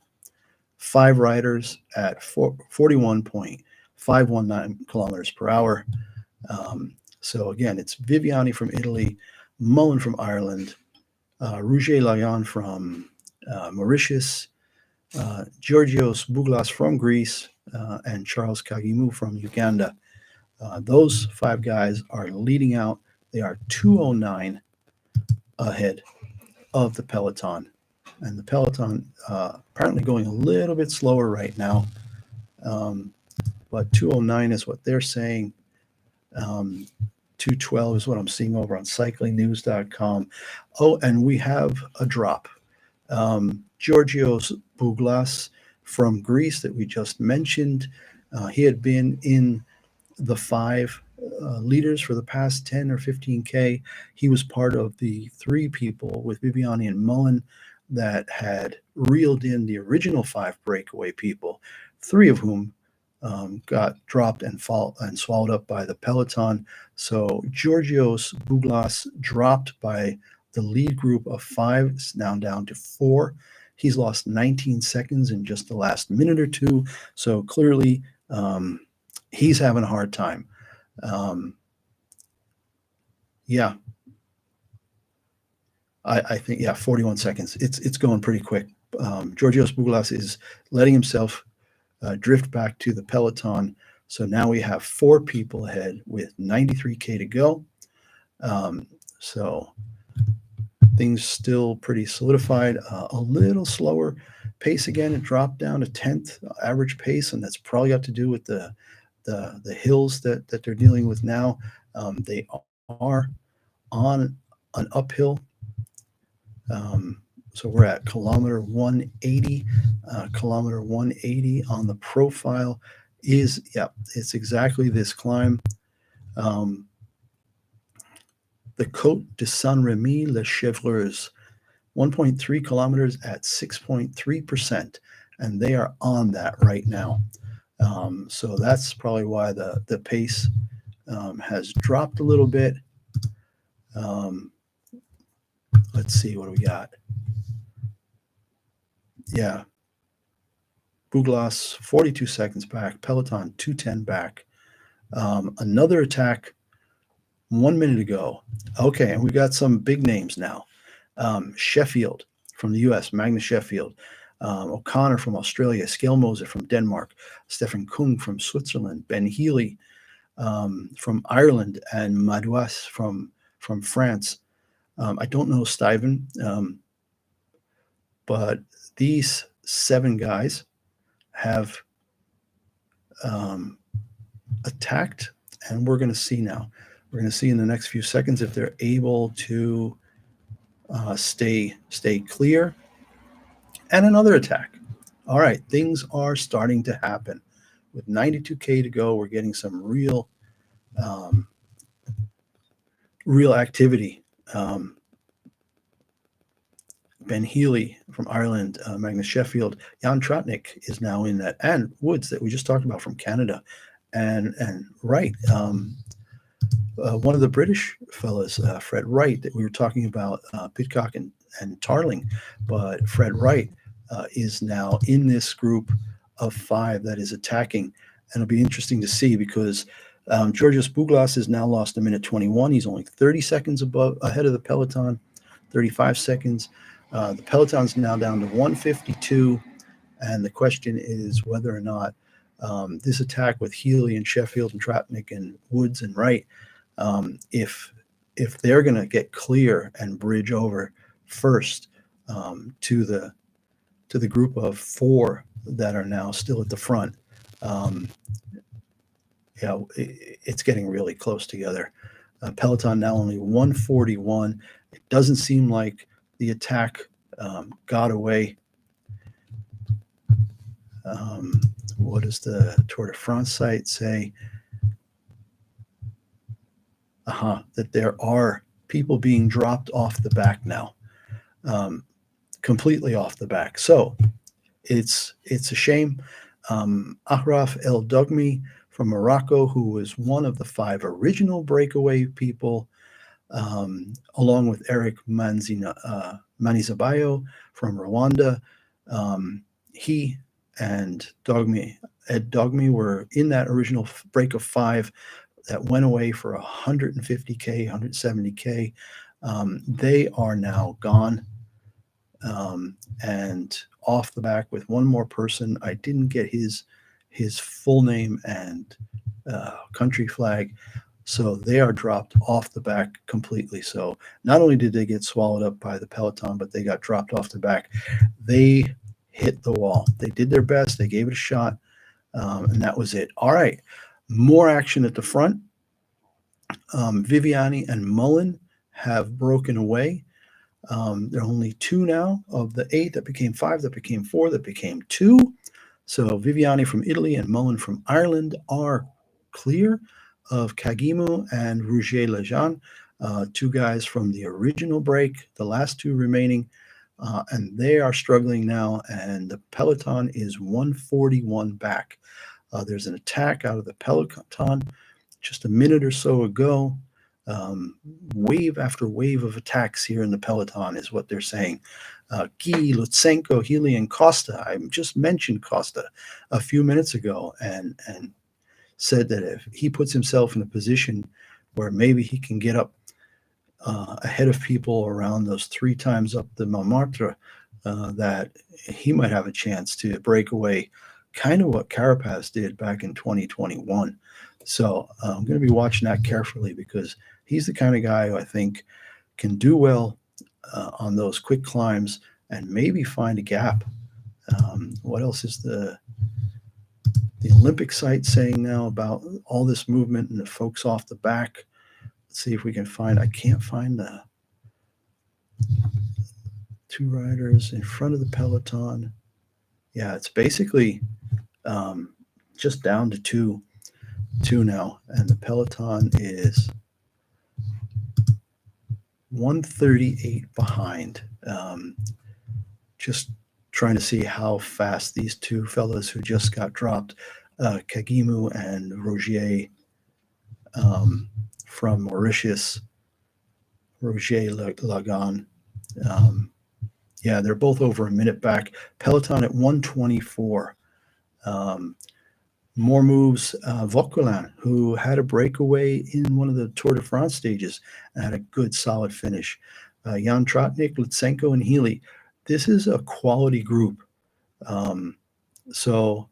5 riders at 41.519 kilometers per hour. So again, it's Viviani from Italy, Mullen from Ireland, Rouget Layan from Mauritius, Georgios Bouglas from Greece, and Charles Kagimu from Uganda. Those 5 guys are leading out. They are 209 ahead of the Peloton. And the Peloton apparently going a little bit slower right now. But 209 is what they're saying. 212 is what I'm seeing over on cyclingnews.com. Oh, and we have a drop. Georgios Bouglas from Greece that we just mentioned. He had been in the 5 leaders for the past 10 or 15K. He was part of the 3 people with Viviani and Mullen that had reeled in the original 5 breakaway people, 3 of whom got dropped and swallowed up by the Peloton. So Georgios Bouglas dropped by the lead group of 5. It's now down to 4. He's lost 19 seconds in just the last minute or 2. So clearly he's having a hard time. Yeah. I think, 41 seconds. It's going pretty quick. Georgios Bouglas is letting himself drift back to the Peloton. So now we have 4 people ahead with 93K to go. So things still pretty solidified. A little slower pace again. It dropped down to 10th average pace, and that's probably got to do with the hills that they're dealing with now. They are on an uphill. So we're at kilometer 180. Kilometer 180 on the profile is, it's exactly this climb. The Côte de Saint-Rémy Les Chevreuses, 1.3 kilometers at 6.3%, and they are on that right now. So that's probably why the pace has dropped a little bit. Let's see, what do we got? Yeah. Bouglas, 42 seconds back. Peloton, 210 back. Another attack 1 minute ago. Okay, and we got some big names now. Sheffield from the U.S., Magnus Sheffield. O'Connor from Australia, Scale Moser from Denmark, Stefan Kung from Switzerland, Ben Healy from Ireland, and Madouas from France. I don't know Stuyven, but these 7 guys have attacked, and we're going to see now. We're going to see in the next few seconds if they're able to stay clear. And another attack. All right, things are starting to happen. With 92K to go, we're getting some real activity. Ben Healy from Ireland, Magnus Sheffield, Jan Trotnik is now in that, and Woods that we just talked about from Canada, and Wright, one of the British fellas, Fred Wright, that we were talking about, Pidcock and Tarling, but Fred Wright is now in this group of 5 that is attacking, and it'll be interesting to see because Georgios Bouglas has now lost 1:21. He's only 30 seconds ahead of the Peloton, 35 seconds. The Peloton's now down to 152, and the question is whether or not this attack with Healy and Sheffield and Trotnik and Woods and Wright, if they're going to get clear and bridge over first to the group of 4 that are now still at the front. It's getting really close together. Peloton now only 141. It doesn't seem like the attack got away. What does the Tour de France site say? That there are people being dropped off the back now, completely off the back. So it's a shame. Ahraf El Dogmi from Morocco, who was one of the 5 original breakaway people, along with Eric Manizabayo from Rwanda. He and Ed Dogmi were in that original break of 5, that went away for 150K, 170K. They are now gone. And off the back with one more person. I didn't get his full name and country flag. So they are dropped off the back completely. So not only did they get swallowed up by the Peloton, but they got dropped off the back. They hit the wall. They did their best. They gave it a shot. And that was it. All right. More action at the front. Viviani and Mullen have broken away. There are only two now of the 8 that became 5, that became 4, that became 2. So Viviani from Italy and Mullen from Ireland are clear of Kagimu and Roger Lejean, 2 guys from the original break, the last 2 remaining, and they are struggling now, and the Peloton is 141 back. There's an attack out of the Peloton just a minute or so ago. Wave after wave of attacks here in the Peloton is what they're saying. Guy, Lutsenko, Healy, and Costa. I just mentioned Costa a few minutes ago and said that if he puts himself in a position where maybe he can get up ahead of people around those 3 times up the Montmartre, that he might have a chance to break away, kind of what Carapaz did back in 2021. So I'm going to be watching that carefully because he's the kind of guy who I think can do well on those quick climbs and maybe find a gap. What else is the Olympic site saying now about all this movement and the folks off the back? Let's see if we can find, I can't find the 2 riders in front of the Peloton. Yeah, it's basically just down to two now, and the Peloton is 138 behind. Just trying to see how fast these 2 fellows who just got dropped, Kagimu and Roger from Mauritius, Roger Lagan. Yeah, they're both over a minute back. Peloton at 124. More moves, Vauquelin, who had a breakaway in one of the Tour de France stages and had a good, solid finish. Jan Tratnik, Lutsenko, and Healy. This is a quality group. So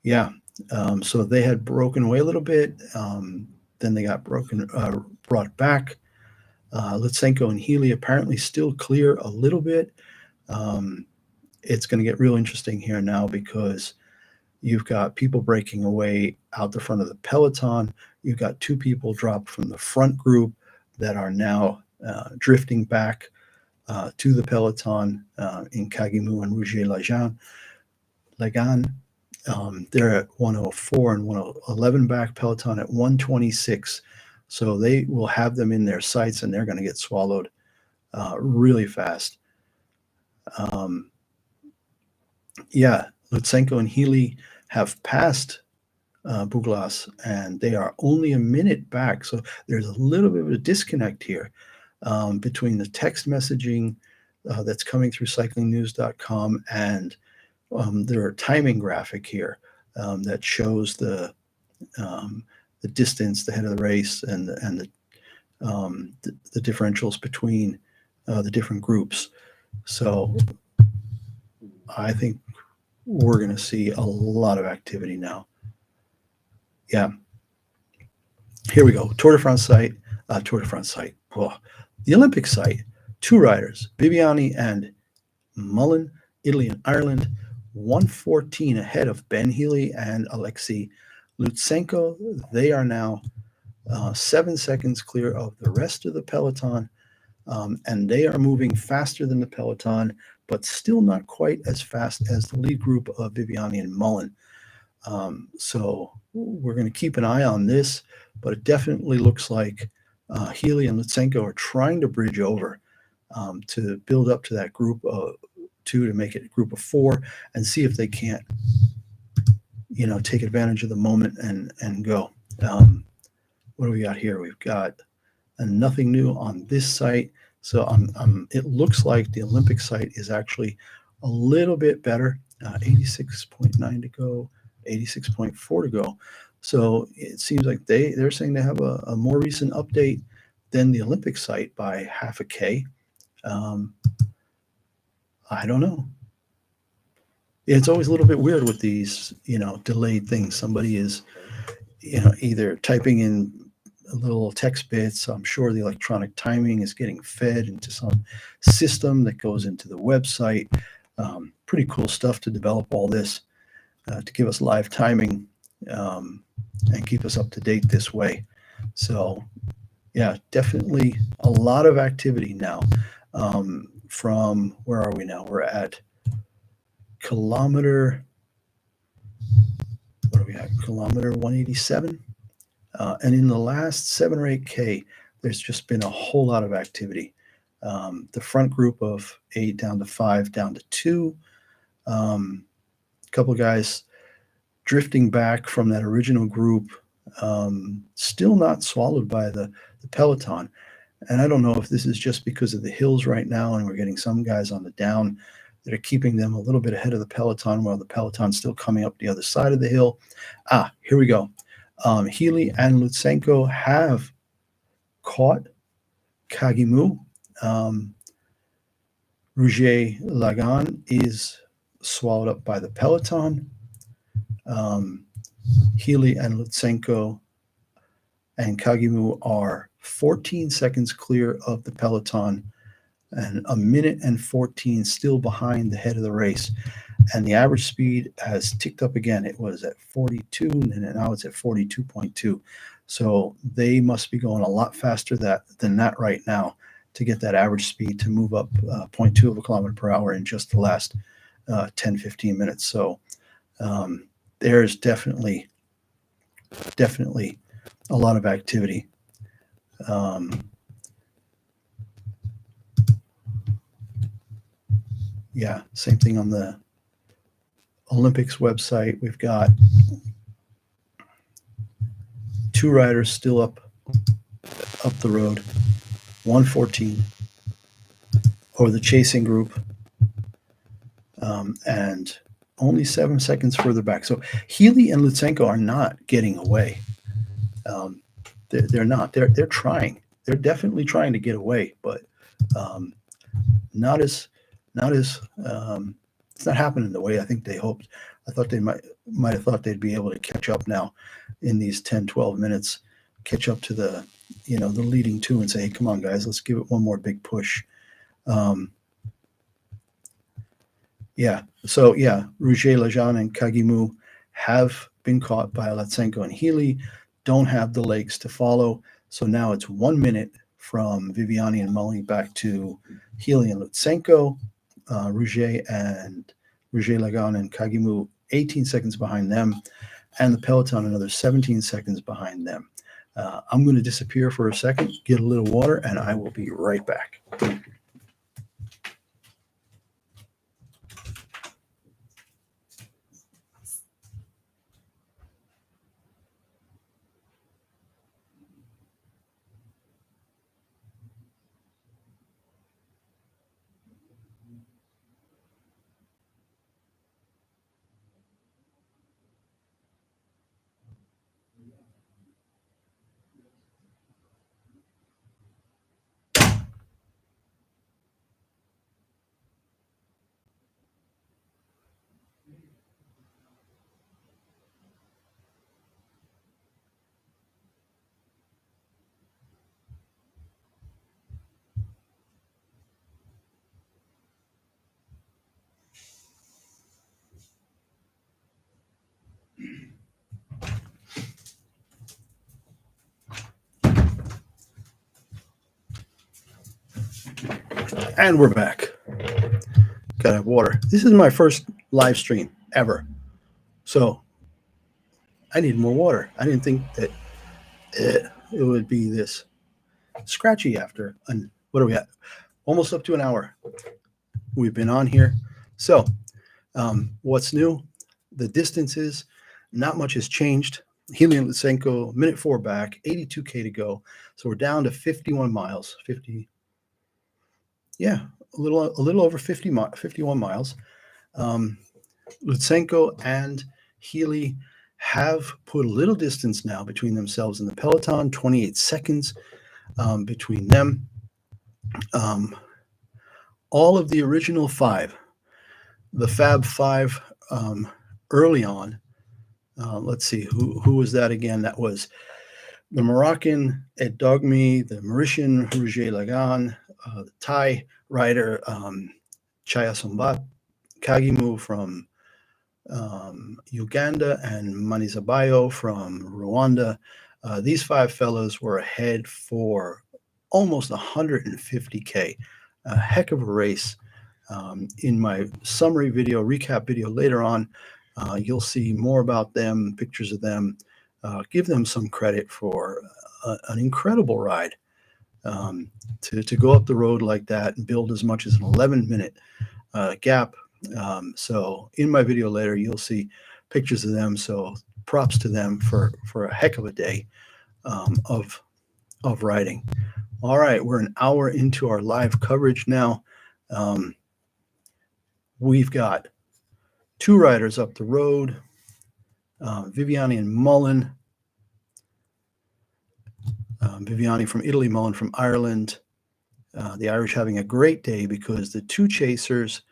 they had broken away a little bit. Then they got brought back. Lutsenko and Healy apparently still clear a little bit. It's going to get real interesting here now because you've got people breaking away out the front of the Peloton. You've got 2 people dropped from the front group that are now drifting back to the Peloton in Kagimu and Roger Lagan. They're at 104 and 111 back, Peloton at 126. So they will have them in their sights and they're going to get swallowed really fast. Lutsenko and Healy have passed Buglas, and they are only a minute back. So there's a little bit of a disconnect here between the text messaging that's coming through cyclingnews.com and their timing graphic here that shows the distance, the head of the race, and the differentials between the different groups. So I think we're going to see a lot of activity now. Yeah. Here we go. Tour de France site. Oh, the Olympic site. 2 riders, Viviani and Mullen, Italy and Ireland, 114 ahead of Ben Healy and Alexei Lutsenko. They are now 7 seconds clear of the rest of the Peloton, and they are moving faster than the Peloton, but still not quite as fast as the lead group of Viviani and Mullen. So we're going to keep an eye on this, but it definitely looks like Healy and Lutsenko are trying to bridge over to build up to that group of 2 to make it a group of 4 and see if they can't, take advantage of the moment and go. What do we got here? We've got nothing new on this site. So it looks like the Olympic site is actually a little bit better, 86.9 to go, 86.4 to go. So it seems like they're saying they have a more recent update than the Olympic site by half a K. I don't know. It's always a little bit weird with these, delayed things. Somebody is, either typing in little text bits. I'm sure the electronic timing is getting fed into some system that goes into the website. Pretty cool stuff to develop all this to give us live timing and keep us up to date this way. So, yeah, definitely a lot of activity now. From where are we now? We're at kilometer. What are we at? Kilometer 187. And in the last 7 or 8K, there's just been a whole lot of activity. The front group of 8 down to 5, down to 2. A couple guys drifting back from that original group, still not swallowed by the Peloton. And I don't know if this is just because of the hills right now and we're getting some guys on the down that are keeping them a little bit ahead of the Peloton while the Peloton's still coming up the other side of the hill. Here we go. Healy and Lutsenko have caught Kagimu. Roger Lagan is swallowed up by the Peloton. Healy and Lutsenko and Kagimu are 14 seconds clear of the Peloton and 1:14 still behind the head of the race. And the average speed has ticked up again. It was at 42, and now it's at 42.2. So they must be going a lot faster than that right now to get that average speed to move up 0.2 of a kilometer per hour in just the last 10, 15 minutes. So there's definitely a lot of activity. Yeah, same thing on the Olympics website. We've got 2 riders still up the road, 1:14 over the chasing group, and only 7 seconds further back. So Healy and Lutsenko are not getting away. They're not. They're trying. They're definitely trying to get away, but not as it's not happening the way I think they hoped. I thought they might have thought they'd be able to catch up now in these 10, 12 minutes, catch up to the leading 2 and say, hey, come on, guys, let's give it one more big push. So Roger Lagan and Kagimu have been caught by Lutsenko and Healy, don't have the legs to follow. So now it's 1 minute from Viviani and Mully back to Healy and Lutsenko. Roger Lagan and Kagimu 18 seconds behind them, and the Peloton another 17 seconds behind them. I'm going to disappear for a second, get a little water, and I will be right back. And we're back. Gotta have water. This is my first live stream ever, so I need more water. I didn't think that it would be this scratchy after. What are we at? Almost up to an hour. We've been on here. So what's new? The distances, not much has changed. Healy and Lutsenko, minute 4 back, 82K to go. So we're down to 51 miles. A little over 51 miles. Lutsenko and Healy have put a little distance now between themselves and the Peloton, 28 seconds between them. All of the original five, the Fab Five, early on. Let's see, who was that again? That was the Moroccan Ed Dogmi, the Mauritian Roger Lagan, the Thai rider Chaya Sombat, Kagimu from Uganda, and Manizabayo from Rwanda. These five fellows were ahead for almost 150K, a heck of a race. In my summary video, recap video later on, you'll see more about them, pictures of them, give them some credit for an incredible ride. To go up the road like that and build as much as an 11-minute gap. So in my video later, you'll see pictures of them. So props to them for a heck of a day of riding. All right, we're an hour into our live coverage now. We've got two riders up the road, Viviani and Mullen. Viviani from Italy, Mullen from Ireland. The Irish having a great day because the two chasers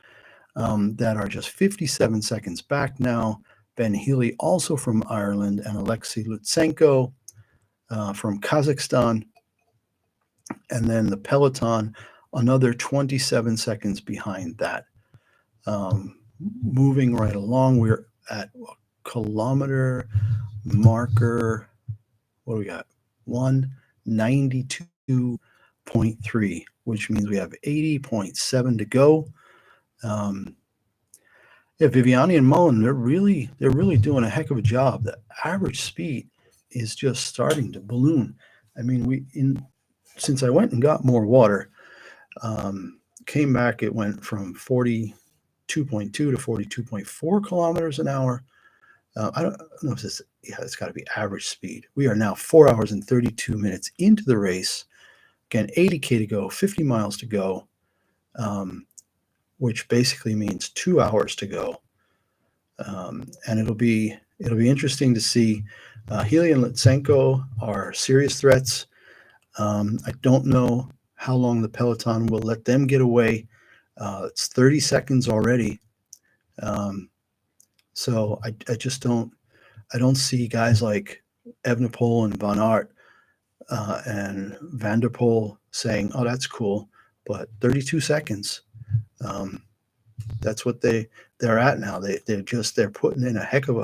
that are just 57 seconds back now, Ben Healy, also from Ireland, and Alexei Lutsenko from Kazakhstan. And then the Peloton, another 27 seconds behind that. Moving right along, we're at kilometer marker, what do we got? 192.3, which means we have 80.7 to go. Viviani and Mullen, they're really doing a heck of a job. The average speed is just starting to balloon. I mean, since I went and got more water, came back, it went from 42.2 to 42.4 kilometers an hour. I don't know if this, it's got to be average speed. We are now 4 hours and 32 minutes into the race. Again, 80K to go, 50 miles to go, which basically means 2 hours to go. And it'll be interesting to see. Healy and Lutsenko are serious threats. I don't know how long the Peloton will let them get away. It's 30 seconds already. So I just don't see guys like Evenepoel and Van Aert and Van der Poel saying, "Oh, that's cool," but 32 seconds. That's what they're at now. They're putting in a heck of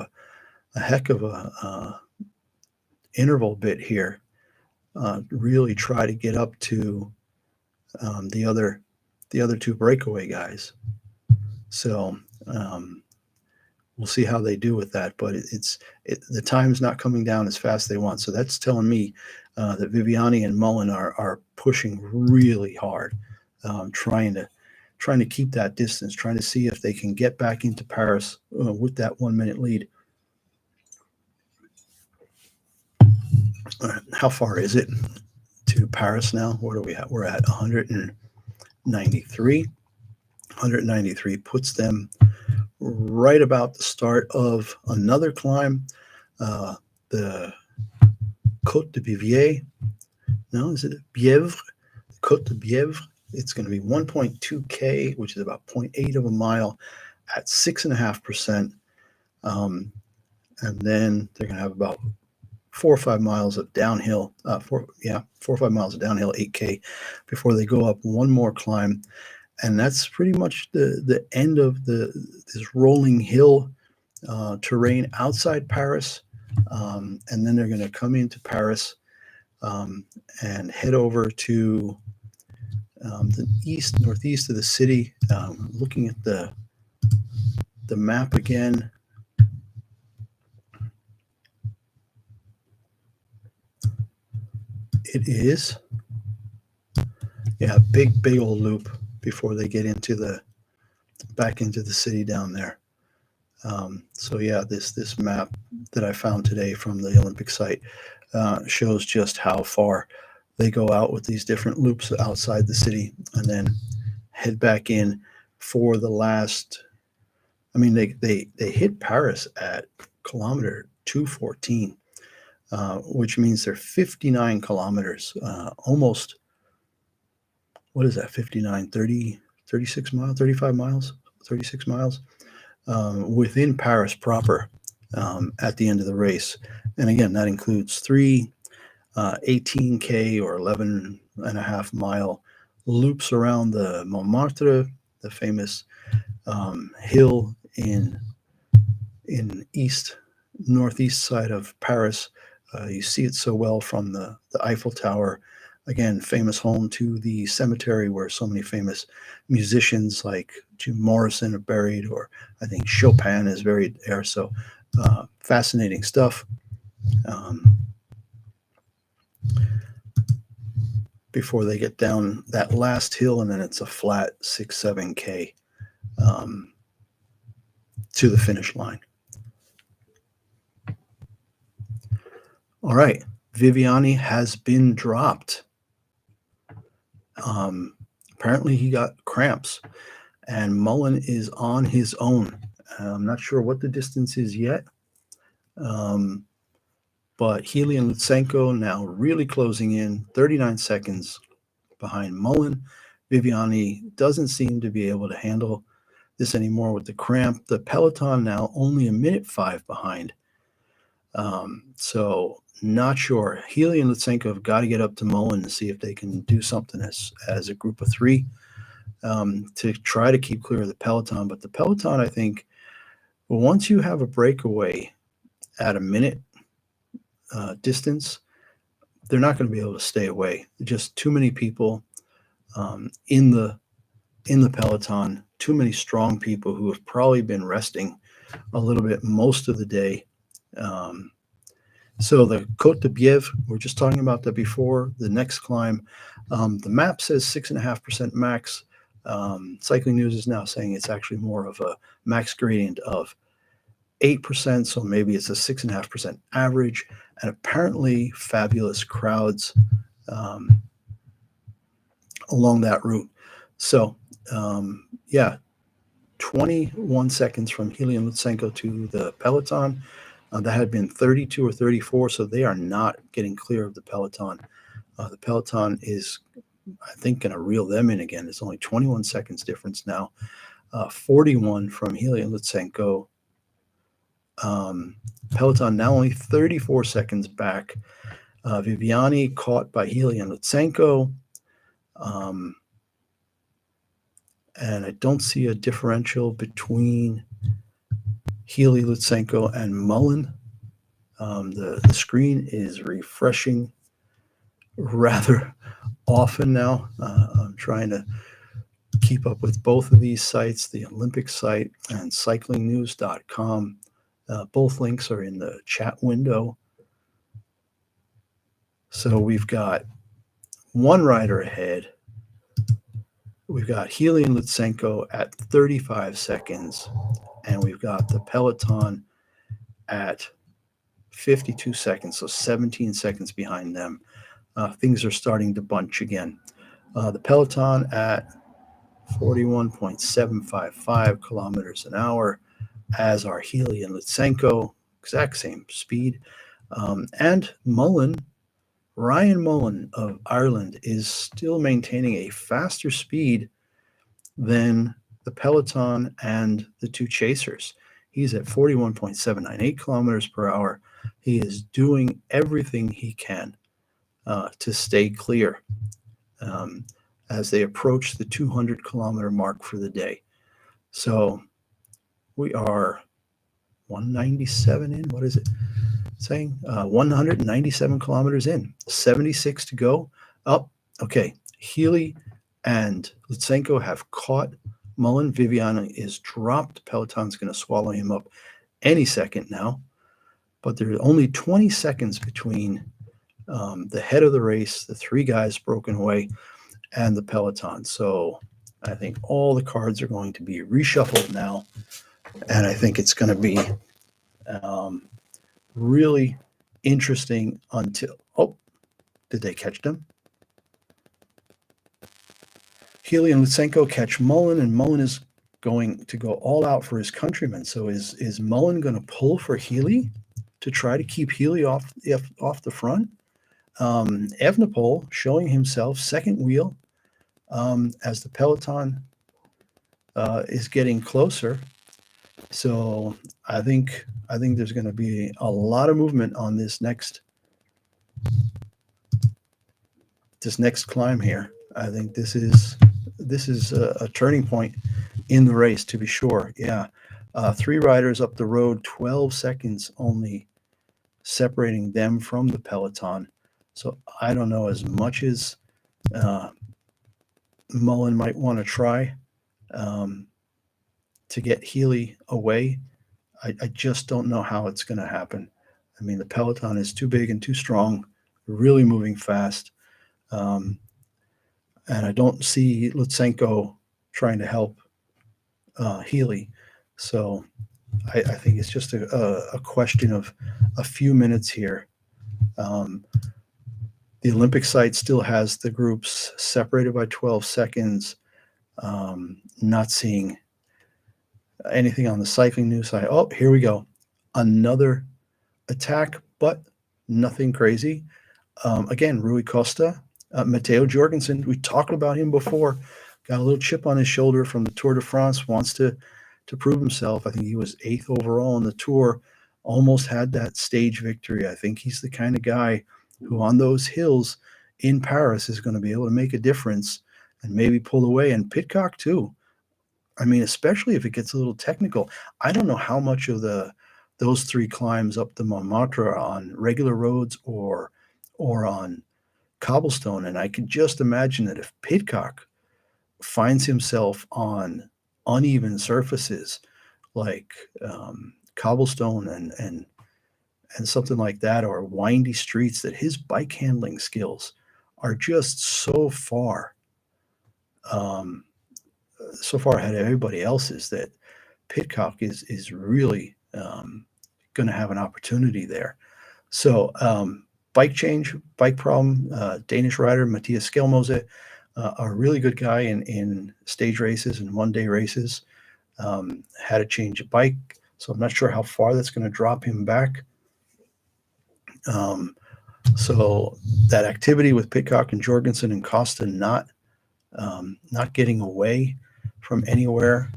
a interval bit here. Really try to get up to the other two breakaway guys. So we'll see how they do with that, but the time's not coming down as fast as they want. So that's telling me that Viviani and Mullen are pushing really hard, trying to keep that distance, trying to see if they can get back into Paris with that 1 minute lead. How far is it to Paris now? What are we at? We're at 193. 193 puts them right about the start of another climb, the Côte de Bièvre. No, is it Bièvre? Côte de Bièvre. It's going to be 1.2K, which is about 0.8 of a mile at 6.5%. And then they're going to have about 4 or 5 miles of downhill, 4 or 5 miles of downhill, 8K, before they go up one more climb. And that's pretty much the end of this rolling hill terrain outside Paris. And then they're going to come into Paris and head over to the northeast of the city. Looking at the map again. It is, big old loop before they get back into the city down there. So this map that I found today from the Olympic site shows just how far they go out with these different loops outside the city and then head back in for the last. I mean, they hit Paris at kilometer 2:14, which means they're 59 kilometers, almost, what is that, 59, 30, 36 miles, 35 miles, 36 miles, within Paris proper, at the end of the race. And again, that includes three 18K or 11.5 mile loops around the Montmartre, the famous hill in northeast side of Paris. You see it so well from the Eiffel Tower. Again, famous home to the cemetery where so many famous musicians like Jim Morrison are buried, or I think Chopin is buried there. So fascinating stuff. Before they get down that last hill, and then it's a flat 6-7K to the finish line. All right, Viviani has been dropped. Apparently he got cramps, and Mullen is on his own. I'm not sure what the distance is yet, but Healy and Lutsenko now really closing in, 39 seconds behind Mullen. Viviani doesn't seem to be able to handle this anymore with the cramp. The Peloton now only a minute 5 behind. So not sure. Healy and Lutsenko have got to get up to Mullen and see if they can do something as a group of three to try to keep clear of the Peloton. But the Peloton, I think, once you have a breakaway at a minute distance, they're not going to be able to stay away. Just too many people in the Peloton, too many strong people who have probably been resting a little bit most of the day. So the Côte de Bièvre, we're just talking about that before, the next climb, the map says 6.5% max. Cycling News is now saying it's actually more of a max gradient of 8%, so maybe it's a 6.5% average, and apparently fabulous crowds along that route. So, 21 seconds from Healy and Lutsenko to the Peloton. That had been 32 or 34, so they are not getting clear of the Peloton. The Peloton is, I think, going to reel them in again. It's only 21 seconds difference now. 41 from Healy and Lutsenko. Peloton now only 34 seconds back. Viviani caught by Healy and Lutsenko. And I don't see a differential between Healy, Lutsenko, and Mullen. The screen is refreshing rather often now. I'm trying to keep up with both of these sites, the Olympic site and cyclingnews.com. Both links are in the chat window. So we've got one rider ahead. We've got Healy and Lutsenko at 35 seconds, and we've got the Peloton at 52 seconds, so 17 seconds behind them. Things are starting to bunch again. The Peloton at 41.755 kilometers an hour, as are Healy and Lutsenko, exact same speed. And Mullen, Ryan Mullen of Ireland, is still maintaining a faster speed than the Peloton and the two chasers. He's at 41.798 kilometers per hour. He is doing everything he can to stay clear as they approach the 200-kilometer mark for the day. So we are 197 in. What is it saying? 197 kilometers in, 76 to go. Oh, okay. Healy and Lutsenko have caught Mullen. Viviani is dropped. Peloton's going to swallow him up any second now. But there are only 20 seconds between the head of the race, the three guys broken away, and the Peloton. So I think all the cards are going to be reshuffled now. And I think it's going to be really interesting until, did they catch them? Healy and Lutsenko catch Mullen, and Mullen is going to go all out for his countrymen. So is Mullen going to pull for Healy to try to keep Healy off the front? Evenepoel showing himself second wheel as the Peloton is getting closer. So I think there's going to be a lot of movement on this next climb here. I think this is a turning point in the race, to be sure. Yeah, 3 riders up the road, 12 seconds only separating them from the Peloton. So I don't know, as much as Mullen might want to try to get Healy away, I just don't know how it's going to happen. I mean, the Peloton is too big and too strong, really moving fast. And I don't see Lutsenko trying to help Healy. So I think it's just a question of a few minutes here. The Olympic site still has the groups separated by 12 seconds. Not seeing anything on the cycling news side. Oh, here we go. Another attack, but nothing crazy. Again, Rui Costa, Matteo Jorgensen, we talked about him before, got a little chip on his shoulder from the Tour de France, wants to prove himself. I think he was 8th overall on the Tour, almost had that stage victory. I think he's the kind of guy who on those hills in Paris is going to be able to make a difference and maybe pull away. And Pidcock too. I mean, especially if it gets a little technical. I don't know how much of those 3 climbs up the Montmartre are on regular roads or on cobblestone. And I could just imagine that if Pidcock finds himself on uneven surfaces like cobblestone and something like that, or windy streets, that his bike handling skills are just so far ahead of everybody else's, that Pidcock is really going to have an opportunity there. So bike problem, Danish rider Matthias Skelmose, a really good guy in stage races and one-day races, had to change a bike, so I'm not sure how far that's going to drop him back. So that activity with Pidcock and Jorgensen and Costa not getting away from anywhere.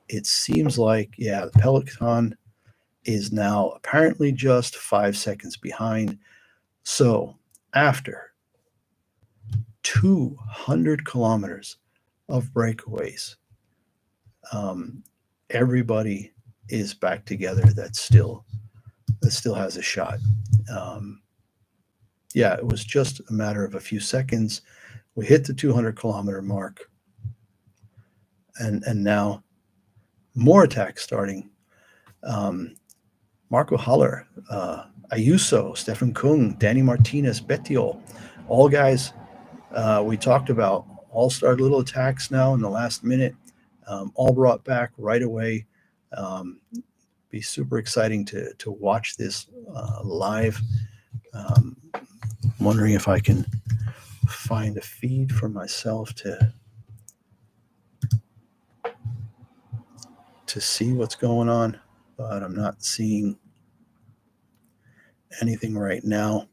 It seems like, the Peloton is now apparently just 5 seconds behind. So after 200 kilometers of breakaways, everybody is back together that still has a shot. It was just a matter of a few seconds. We hit the 200 kilometer mark, and now more attacks starting. Marco Haller, Ayuso, Stefan Kung, Danny Martinez, Bettiol, all guys we talked about, all started little attacks now in the last minute, all brought back right away. Be super exciting to watch this live. Wondering if I can find a feed for myself to see what's going on, but I'm not seeing anything right now.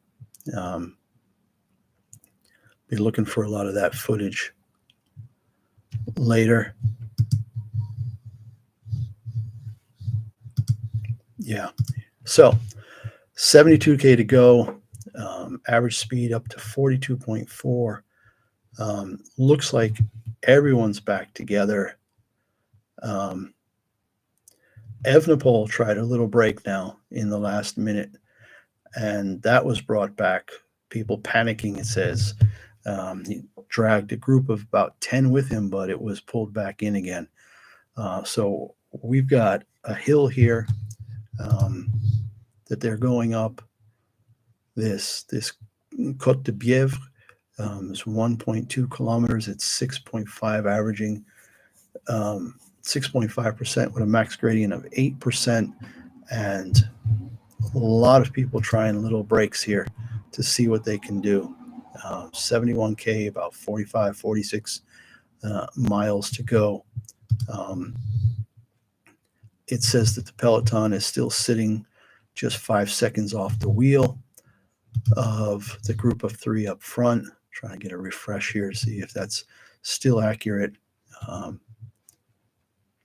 Be looking for a lot of that footage later. So 72K to go. Average speed up to 42.4. Looks like everyone's back together. Evenepoel tried a little break now in the last minute, and that was brought back. People panicking, it says. He dragged a group of about 10 with him, but it was pulled back in again. So we've got a hill here that they're going up. This Côte de Bièvre is 1.2 kilometers. It's 6.5 averaging, 6.5% with a max gradient of 8%, and a lot of people trying little breaks here to see what they can do. 71K, about 45, 46 miles to go. It says that the Peloton is still sitting just 5 seconds off the wheel of the group of three up front. Trying to get a refresh here to see if that's still accurate.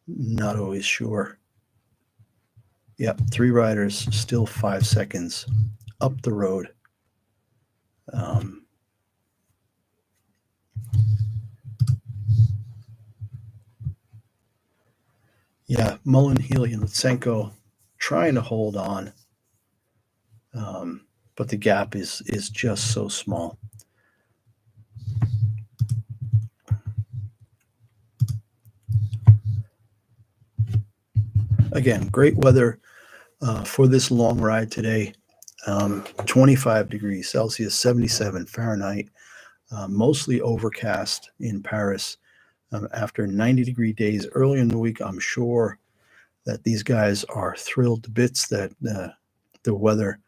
Not always sure. Yep, 3 riders, still 5 seconds up the road. Yeah, Mullen, Healy, and Lutsenko trying to hold on, but the gap is just so small. Again, great weather for this long ride today. 25 degrees Celsius, 77 Fahrenheit, mostly overcast in Paris. After 90-degree days early in the week, I'm sure that these guys are thrilled to bits that the weather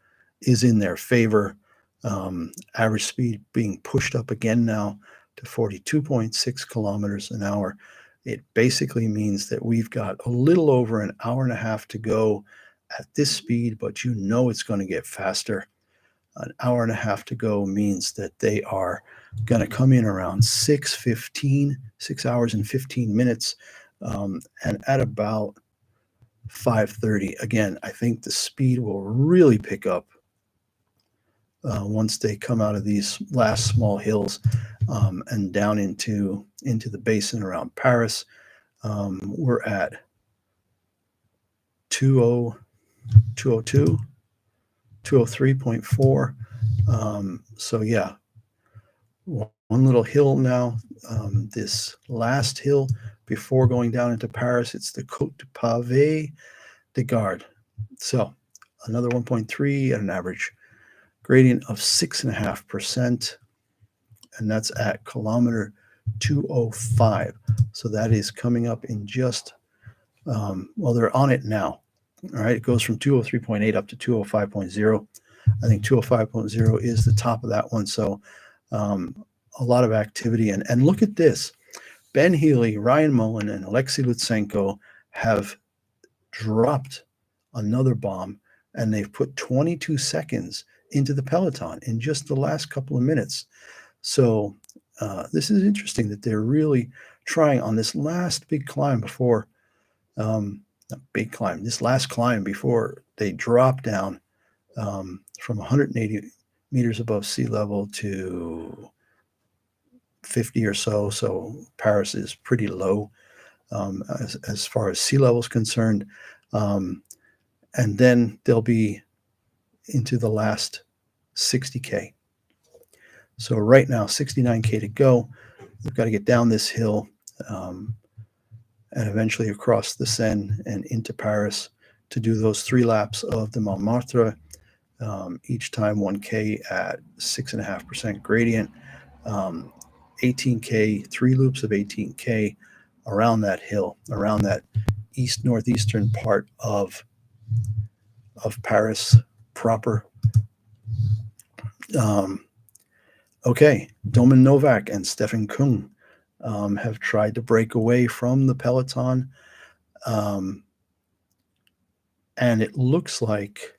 is in their favor. Average speed being pushed up again now to 42.6 kilometers an hour. It basically means that we've got a little over an hour and a half to go at this speed, but you know it's going to get faster. An hour and a half to go means that they are going to come in around 6:15, 6 hours and 15 minutes, and at about 5:30. Again, I think the speed will really pick up once they come out of these last small hills and down into the basin around Paris. We're at 202, 203.4. So yeah, one little hill now. This last hill before going down into Paris, it's the Côte du Pavé de Garde. So another 1.3 at an average gradient of 6.5%, and that's at kilometer 205. So that is coming up in just, well, they're on it now. All right, it goes from 203.8 up to 205.0. I think 205.0 is the top of that one. So a lot of activity. And look at this. Ben Healy, Ryan Mullen, and Alexei Lutsenko have dropped another bomb, and they've put 22 seconds into the Peloton in just the last couple of minutes. So this is interesting that they're really trying on this last big climb before, this last climb before they drop down from 180 meters above sea level to 50 or so. So Paris is pretty low as far as sea level is concerned. And then they'll be into the last 60K. So right now, 69K to go. We've got to get down this hill and eventually across the Seine and into Paris to do those 3 laps of the Montmartre, each time 1K at 6.5% gradient, 18K, 3 loops of 18K around that hill, around that northeastern part of Paris proper. Okay, Domen Novak and Stefan Kung have tried to break away from the Peloton, and it looks like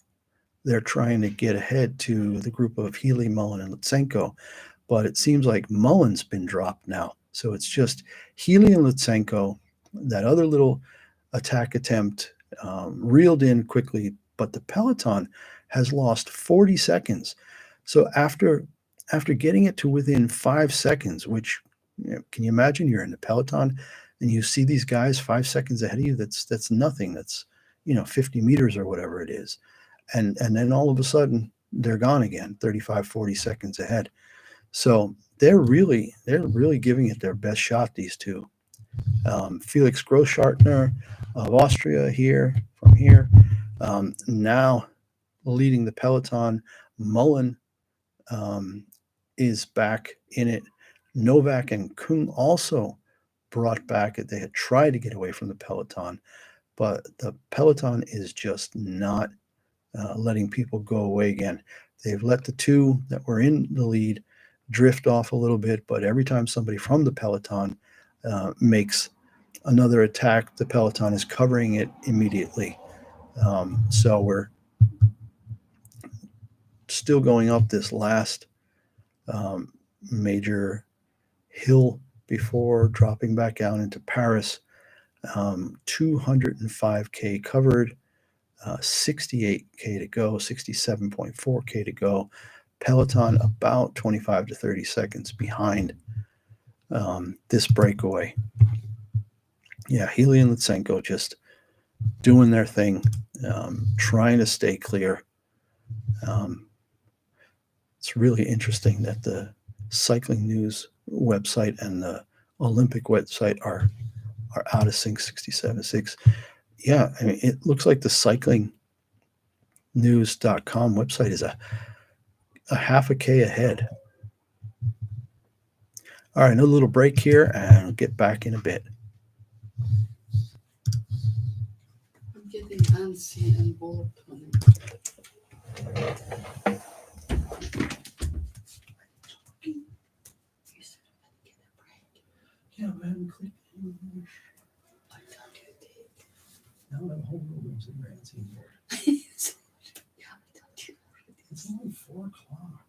they're trying to get ahead to the group of Healy, Mullen, and Lutsenko, but it seems like Mullen's been dropped now. So it's just Healy and Lutsenko. That other little attack attempt reeled in quickly, but the Peloton has lost 40 seconds. So after getting it to within 5 seconds, which, can you imagine you're in the Peloton and you see these guys 5 seconds ahead of you? That's nothing. That's 50 meters or whatever it is. And then all of a sudden they're gone again, 35, 40 seconds ahead. So they're really giving it their best shot, these two. Felix Großschartner of Austria from here, now leading the Peloton. Mullen is back in it. Novak and Kung also brought back it. They had tried to get away from the Peloton, but the Peloton is just not letting people go away again. They've let the 2 that were in the lead drift off a little bit, but every time somebody from the Peloton makes another attack. The Peloton is covering it immediately. So we're still going up this last major hill before dropping back down into Paris. 205K covered, 68K to go, 67.4K to go. Peloton about 25 to 30 seconds behind this breakaway. Yeah, Healy and Lutsenko just doing their thing, trying to stay clear. It's really interesting that the cycling news website and the Olympic website are out of sync. 67.6. Yeah, I mean, it looks like the cyclingnews.com website is a half a K ahead. All right, another little break here, and I'll get back in a bit. I'm getting antsy and bored. Yeah, I haven't clicked anymore. I thought you did. Now the whole room's in Rancy board. Yeah, I thought you already. It's only 4 o'clock.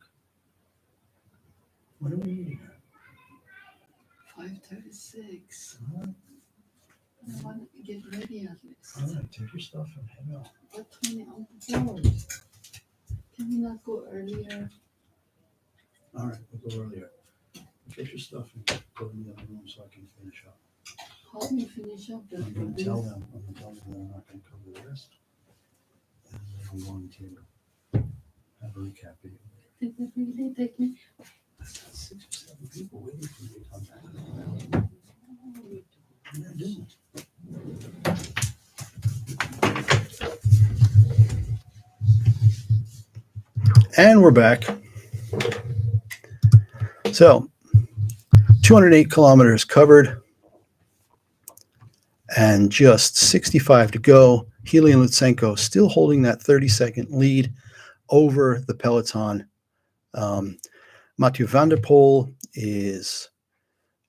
When are we eating at? 5:36. All right. I want to get ready at least. All right, take your stuff and head out. But 20 on board. Can we not go earlier? All right, we'll go earlier. Get your stuff and go in the other room so I can finish up. How do you finish up that? I'm going to tell them they're not going to cover the rest. And then I'm going to have a recap video. Did it really take me? I've got 6 or 7 people waiting for me to come back. What are you doing? And we're back. So, 208 kilometers covered and just 65 to go. Healy and Lutsenko still holding that 30-second lead over the Peloton. Mathieu van der Poel is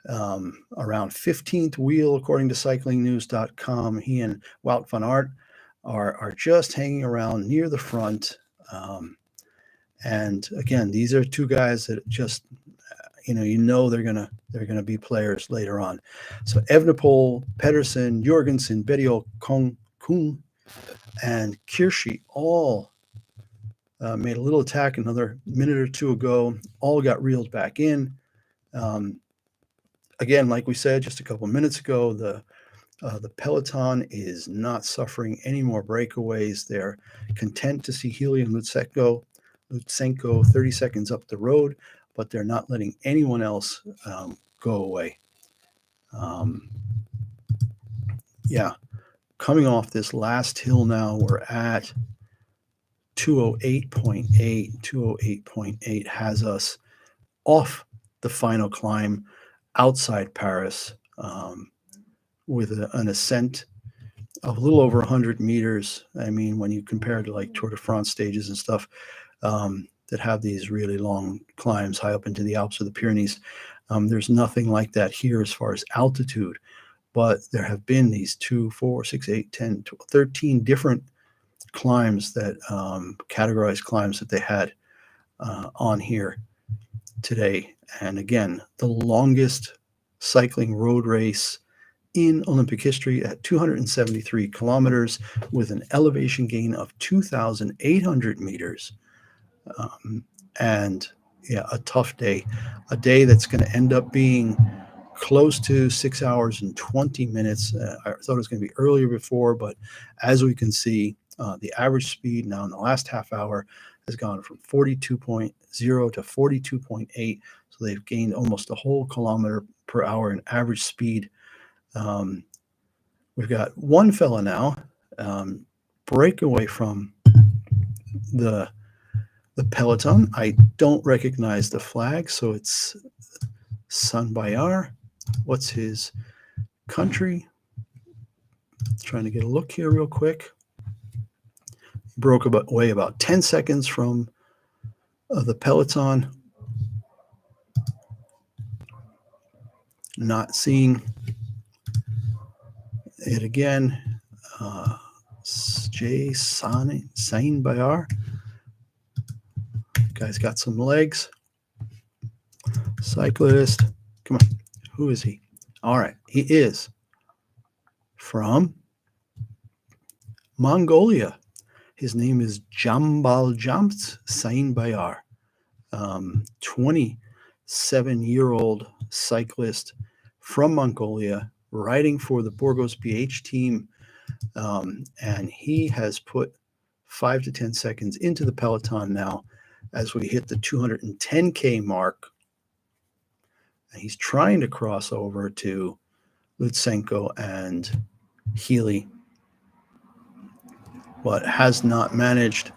around 15th wheel, according to cyclingnews.com. He and Wout van Aert are just hanging around near the front. And again, these are two guys that just, they're gonna be players later on. So Evenepoel, Pedersen, Jorgensen, Bedio, Kuhn, and Kirschi all made a little attack another minute or two ago. All got reeled back in. Again, like we said just a couple of minutes ago, the Peloton is not suffering any more breakaways. They're content to see Healy and Lutsenko 30 seconds up the road, but they're not letting anyone else go away. Coming off this last hill now, we're at 208.8. 208.8 has us off the final climb outside Paris with an ascent of a little over 100 meters. I mean, when you compare to like Tour de France stages and stuff, that have these really long climbs high up into the Alps or the Pyrenees. There's nothing like that here as far as altitude, but there have been these 2, 4, 6, 8, 10, 12, 13 different climbs that categorized climbs that they had on here today. And again, the longest cycling road race in Olympic history at 273 kilometers with an elevation gain of 2,800 meters. A tough day, a day that's going to end up being close to 6 hours and 20 minutes. I thought it was going to be earlier before, but as we can see, the average speed now in the last half hour has gone from 42.0 to 42.8. So they've gained almost a whole kilometer per hour in average speed. We've got one fella now break away from the Peloton. I don't recognize the flag, so it's San Bayar. What's his country? Trying to get a look here real quick. Broke away about 10 seconds from the Peloton. Not seeing it again. Jay Sain Bayar. Guy's got some legs. Cyclist. Come on. Who is he? All right. He is from Mongolia. His name is Jambal Jamts Sain Bayar. 27-year-old cyclist from Mongolia, riding for the Burgos BH team. And he has put 5 to 10 seconds into the Peloton now as we hit the 210K mark. And he's trying to cross over to Lutsenko and Healy, but has not managed.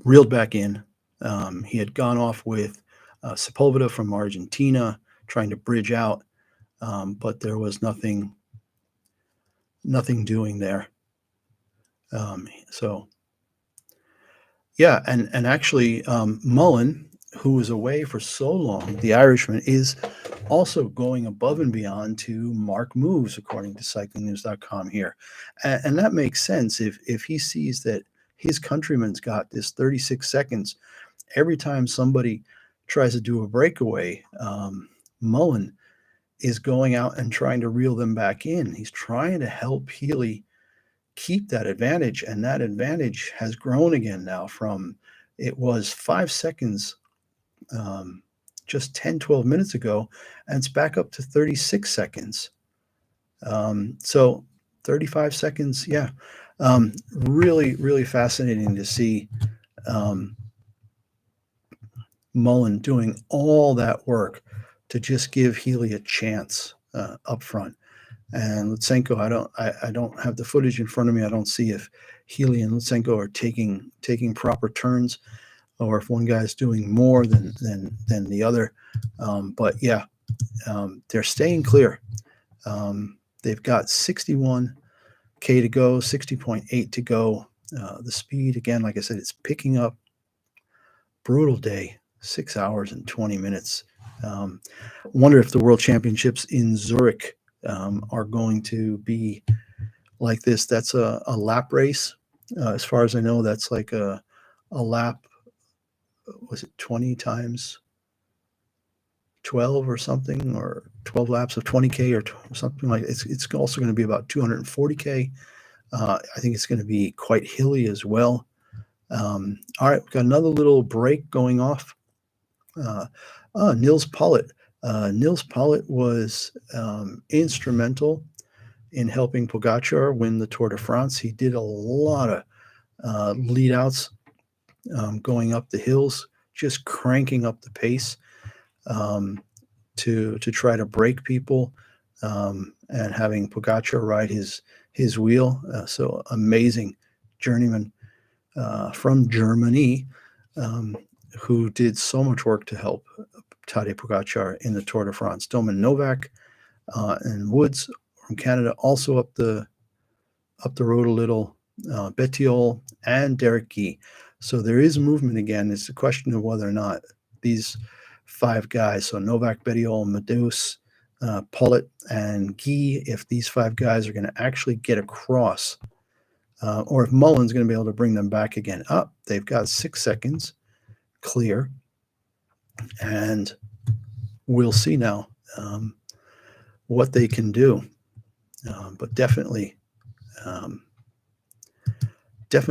Reeled back in. He had gone off with Sepulveda from Argentina, trying to bridge out, but there was nothing doing there. And actually, Mullen, who was away for so long, the Irishman, is also going above and beyond to mark moves, according to cyclingnews.com here. And that makes sense if he sees that his countryman's got this 36 seconds every time somebody tries to do a breakaway. Mullen is going out and trying to reel them back in. He's trying to help Healy keep that advantage, and that advantage has grown again now. From it was 5 seconds just 10-12 minutes ago, and it's back up to 36 seconds. So 35 seconds. Really, really fascinating to see Mullen doing all that work to just give Healy a chance up front. And Lutsenko, I don't have the footage in front of me. I don't see if Healy and Lutsenko are taking proper turns, or if one guy is doing more than the other. They're staying clear. They've got 61K to go, 60.8 to go. The speed, again, like I said, it's picking up. Brutal day, 6 hours and 20 minutes. Wonder if the World Championships in Zurich are going to be like this. That's a lap race. As far as I know, that's like a lap. Was it 20 times 12 or something, or 12 laps of 20K or something like that. It's also going to be about 240K. I think it's going to be quite hilly as well. All right, we've got another little break going off. Nils Pollitt. Nils Pollitt was instrumental in helping Pogačar win the Tour de France. He did a lot of lead outs going up the hills, just cranking up the pace to try to break people, and having Pogačar ride his wheel. So amazing journeyman from Germany, who did so much work to help Tadej Pogačar in the Tour de France. Domen Novak and Woods from Canada also up the road a little. Bettiol and Derek Guy. So there is movement again. It's a question of whether or not these 5 guys, so Novak, Bettiol, Medeus, Pollitt, and Guy, if these 5 guys are going to actually get across, or if Mullen's going to be able to bring them back again. They've got 6 seconds clear, and we'll see now what they can do. But definitely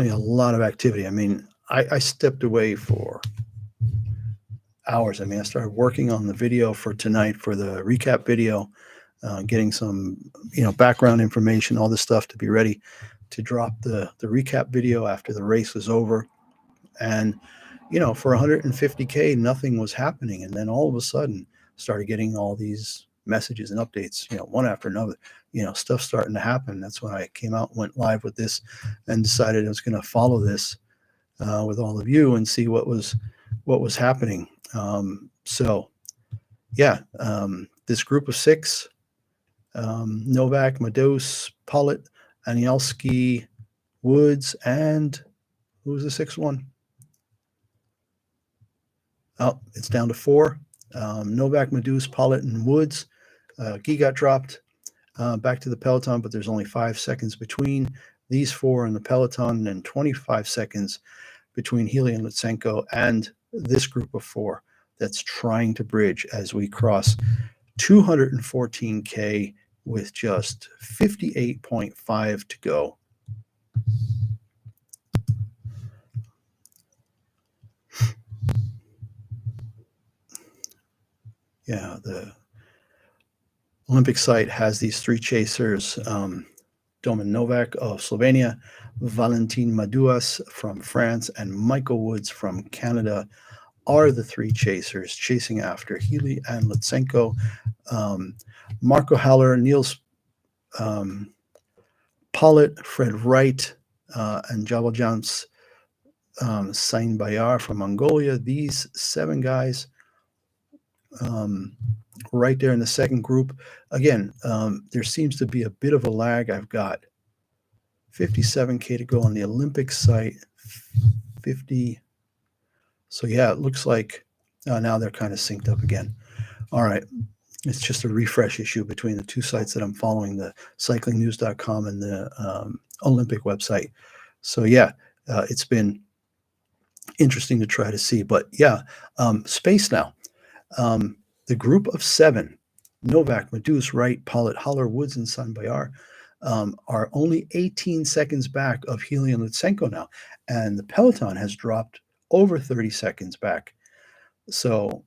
a lot of activity. I mean, I stepped away for hours. I mean, I started working on the video for tonight for the recap video, getting some, background information, all this stuff to be ready to drop the recap video after the race was over. And, for 150K, nothing was happening. And then all of a sudden started getting all these messages and updates, one after another, stuff starting to happen. That's when I came out, went live with this, and decided I was going to follow this with all of you and see what was happening. This group of 6, Novak, Medeus, Pollitt, Anielski, Woods, and who was the 6th one? Oh, it's down to 4. Novak, Medus, Pollitt, and Woods. Guy got dropped back to the Peloton, but there's only 5 seconds between these four and the Peloton, and 25 seconds between Healy and Lutsenko and this group of four that's trying to bridge as we cross 214K with just 58.5 to go. Yeah, the Olympic site has these three chasers, Domen Novak of Slovenia, Valentin Madouas from France, and Michael Woods from Canada are the three chasers chasing after Healy and Lutsenko. Marco Haller, Niels Pollitt, Fred Wright, and Jabaljans Sain Bayar from Mongolia. These 7 guys right there in the second group. Again, there seems to be a bit of a lag. I've got 57K to go on the Olympic site, 50. So yeah, it looks like now they're kind of synced up again. All right. It's just a refresh issue between the two sites that I'm following, the cyclingnews.com and the Olympic website. So yeah, it's been interesting to try to see. But yeah, space now. The group of 7, Novak, Medus, Wright, Pollitt, Haller, Woods, and Sain Bayar, are only 18 seconds back of Healy and Lutsenko now. And the Peloton has dropped over 30 seconds back. So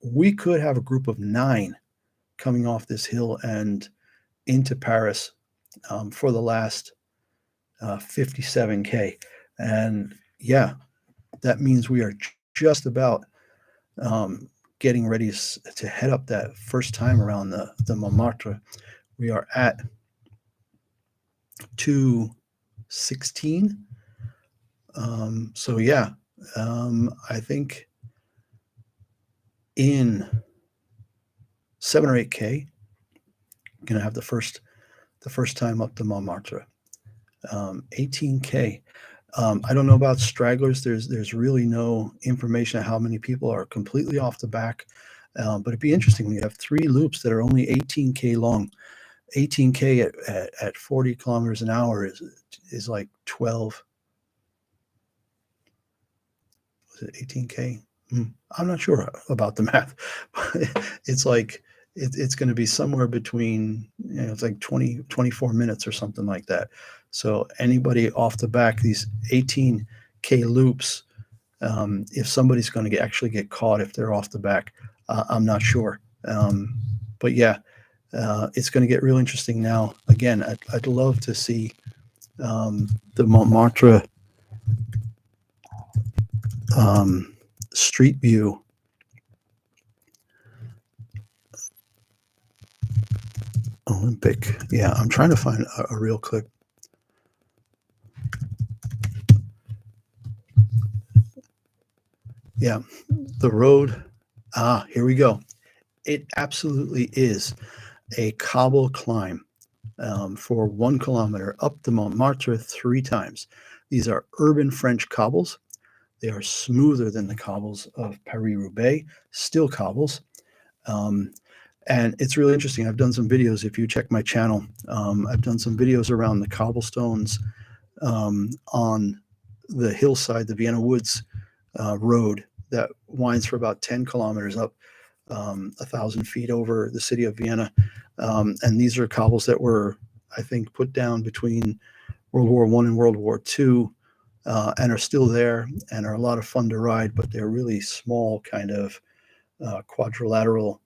we could have a group of 9 coming off this hill and into Paris for the last 57K. And yeah, that means we are just about getting ready to head up that first time around the Montmartre. We are at 2:16. So yeah, I think in 7 or 8K, gonna have the first time up to Montmartre. 18K. I don't know about stragglers. There's really no information on how many people are completely off the back. But it'd be interesting when you have 3 loops that are only 18K long. 18K at 40 kilometers an hour is like 12. Was it 18K? I'm not sure about the math. It's like it's going to be somewhere between, it's like 24 minutes or something like that. So anybody off the back, these 18K loops, if somebody's going to actually get caught if they're off the back, I'm not sure. But yeah, it's going to get real interesting now. Again, I'd love to see the Montmartre street view. Olympic. Yeah, I'm trying to find a real clip. Yeah, the road. Here we go. It absolutely is a cobble climb for 1 kilometer up the Montmartre 3 times. These are urban French cobbles. They are smoother than the cobbles of Paris-Roubaix, still cobbles. And it's really interesting. I've done some videos. If you check my channel, I've done some videos around the cobblestones on the hillside, the Vienna Woods road that winds for about 10 kilometers up 1,000 feet over the city of Vienna. And these are cobbles that were, I think, put down between World War I and World War II and are still there and are a lot of fun to ride, but they're really small, kind of quadrilateral,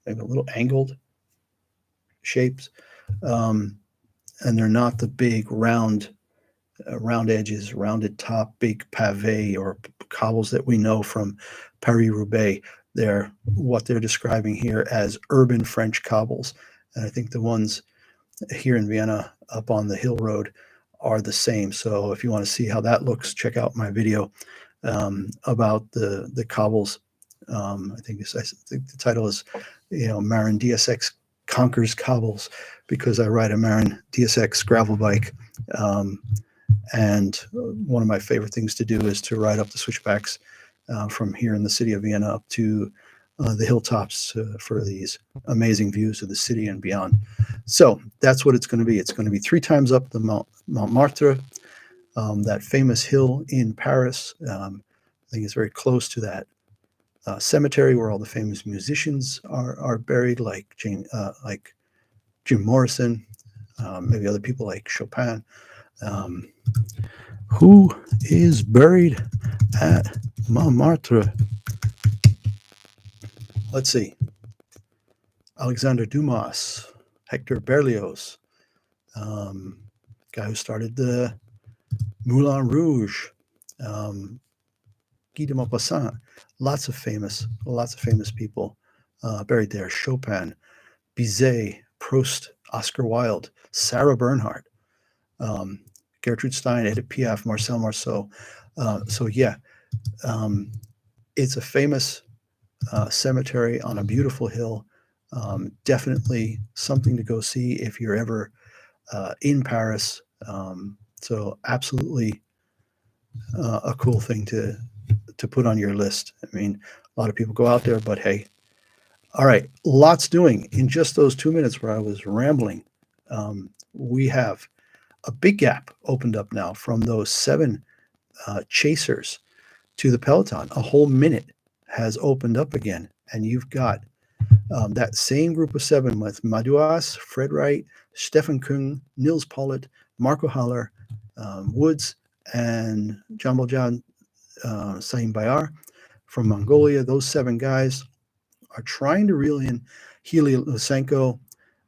maybe a little angled shapes. And they're not the big round edges, rounded top, big pave or cobbles that we know from Paris-Roubaix. They're what they're describing here as urban French cobbles. And I think the ones here in Vienna up on the hill road are the same. So if you want to see how that looks, check out my video about the cobbles. I think the title is, Marin DSX Conquers Cobbles, because I ride a Marin DSX gravel bike. And one of my favorite things to do is to ride up the switchbacks from here in the city of Vienna up to the hilltops for these amazing views of the city and beyond. So that's what it's going to be. It's going to be 3 times up the Montmartre, that famous hill in Paris. I think it's very close to that cemetery where all the famous musicians are buried, like Jim Morrison, maybe other people like Chopin. Who is buried at Montmartre? Let's see. Alexander Dumas, Hector Berlioz, guy who started the Moulin Rouge, Guy de Maupassant. Lots of famous people buried there. Chopin, Bizet, Proust, Oscar Wilde, Sarah Bernhardt, Gertrude Stein, Edith Piaf, Marcel Marceau. So yeah, it's a famous cemetery on a beautiful hill. Definitely something to go see if you're ever in Paris. So absolutely a cool thing to put on your list. I mean, a lot of people go out there, but hey. All right, lots doing. In just those 2 minutes where I was rambling, we have a big gap opened up now from those 7 chasers to the Peloton. A whole minute has opened up again, and you've got that same group of 7 with Madouas, Fred Wright, Stefan Kung, Nils Pollitt, Marco Haller, Woods, and Jambaljan Saim Bayar from Mongolia. Those 7 guys are trying to reel in Healy Lutsenko.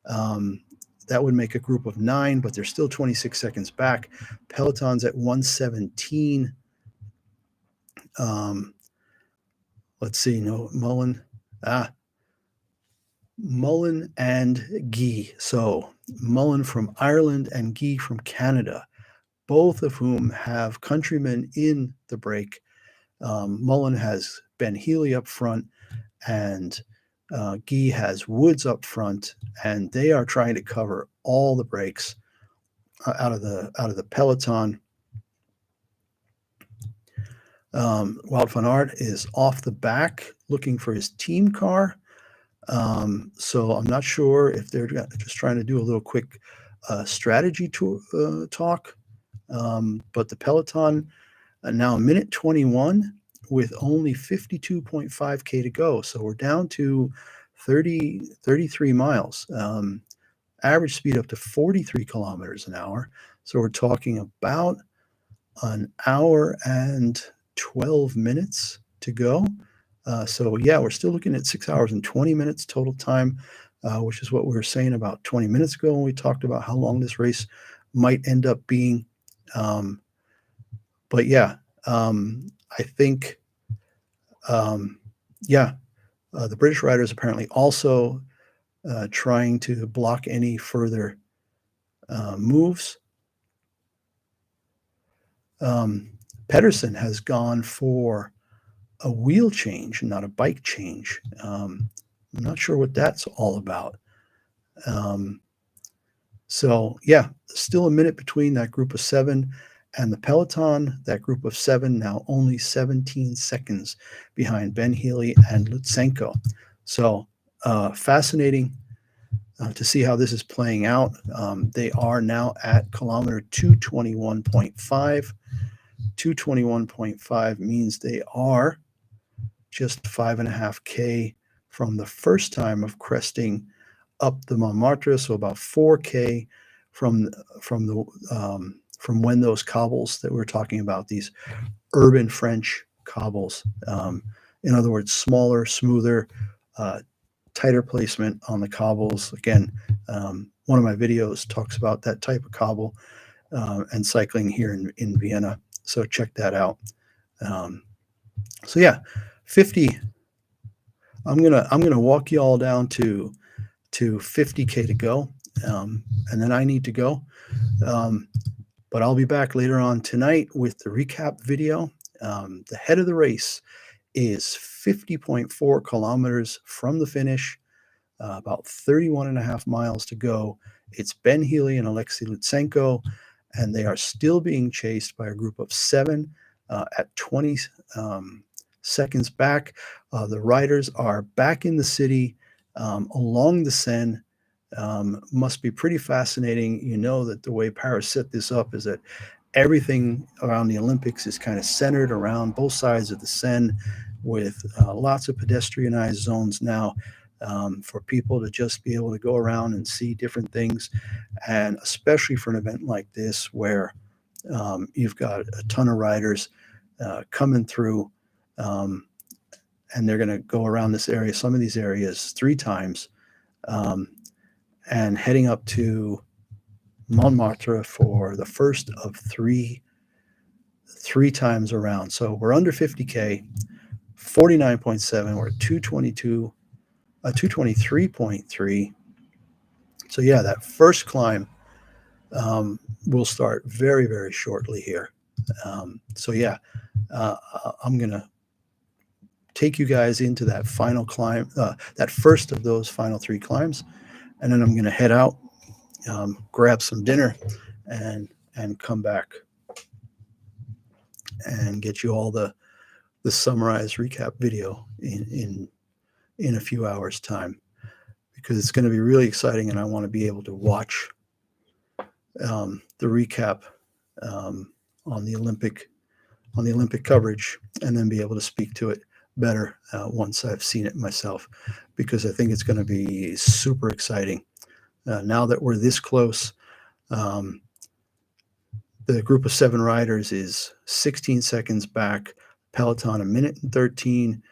That would make a group of 9, but they're still 26 seconds back. Peloton's at 117. Let's see. No, Mullen. Mullen and Guy. So Mullen from Ireland and Guy from Canada, both of whom have countrymen in the break. Mullen has Ben Healy up front, and Guy has Woods up front, and they are trying to cover all the breaks out of the Peloton. Wout van Aert is off the back looking for his team car. So I'm not sure if they're just trying to do a little quick strategy talk. But the Peloton now 1:21 with only 52.5K to go. So we're down to 33 miles. Average speed up to 43 kilometers an hour. So we're talking about an hour and 12 minutes to go. So yeah, we're still looking at 6 hours and 20 minutes total time, which is what we were saying about 20 minutes ago when we talked about how long this race might end up being. But yeah, I think, the British riders apparently also trying to block any further moves. Pedersen has gone for a wheel change, not a bike change. I'm not sure what that's all about. So yeah, still a minute between that group of 7 and the Peloton. That group of 7 now only 17 seconds behind Ben Healy and Lutsenko. So fascinating to see how this is playing out. They are now at kilometer 221.5. 221.5 means they are just 5.5K from the first time of cresting up the Montmartre, so about 4K from when those cobbles that we're talking about, these urban French cobbles, in other words, smaller, smoother, tighter placement on the cobbles. Again, one of my videos talks about that type of cobble and cycling here in Vienna, so check that out. So yeah, 50. I'm gonna walk you all down to 50K to go, and then I need to go. But I'll be back later on tonight with the recap video. The head of the race is 50.4 kilometers from the finish, about 31.5 miles to go. It's Ben Healy and Alexei Lutsenko, and they are still being chased by a group of 7 at 20 seconds back. The riders are back in the city along the Seine. Must be pretty fascinating. You know that the way Paris set this up is that everything around the Olympics is kind of centered around both sides of the Seine, with lots of pedestrianized zones now for people to just be able to go around and see different things. And especially for an event like this, where you've got a ton of riders coming through, and they're going to go around this area, some of these areas, 3 times, and heading up to Montmartre for the first of three times around. So we're under 50K, 49.7. We're at 223.3. So yeah, that first climb will start very, very shortly here. So yeah, I'm going to take you guys into that final climb, that first of those final 3 climbs, and then I'm going to head out, grab some dinner, and come back and get you all the summarized recap video in a few hours time, because it's going to be really exciting, and I want to be able to watch the recap on the Olympic coverage, and then be able to speak to it better once I've seen it myself, because I think it's going to be super exciting. Now that we're this close, the group of 7 riders is 16 seconds back. Peloton 1 minute and 13.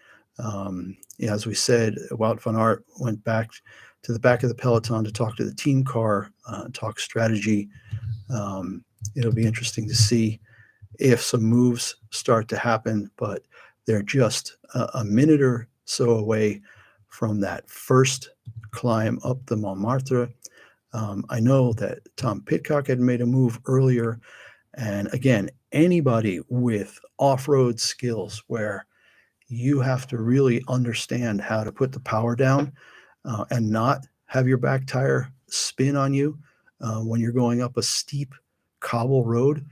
As we said, Wout van Aert went back to the back of the peloton to talk to the team car, talk strategy. It'll be interesting to see if some moves start to happen, but they're just a minute or so away from that first climb up the Montmartre. I know that Tom Pidcock had made a move earlier, and again, anybody with off-road skills where you have to really understand how to put the power down and not have your back tire spin on you when you're going up a steep cobble road,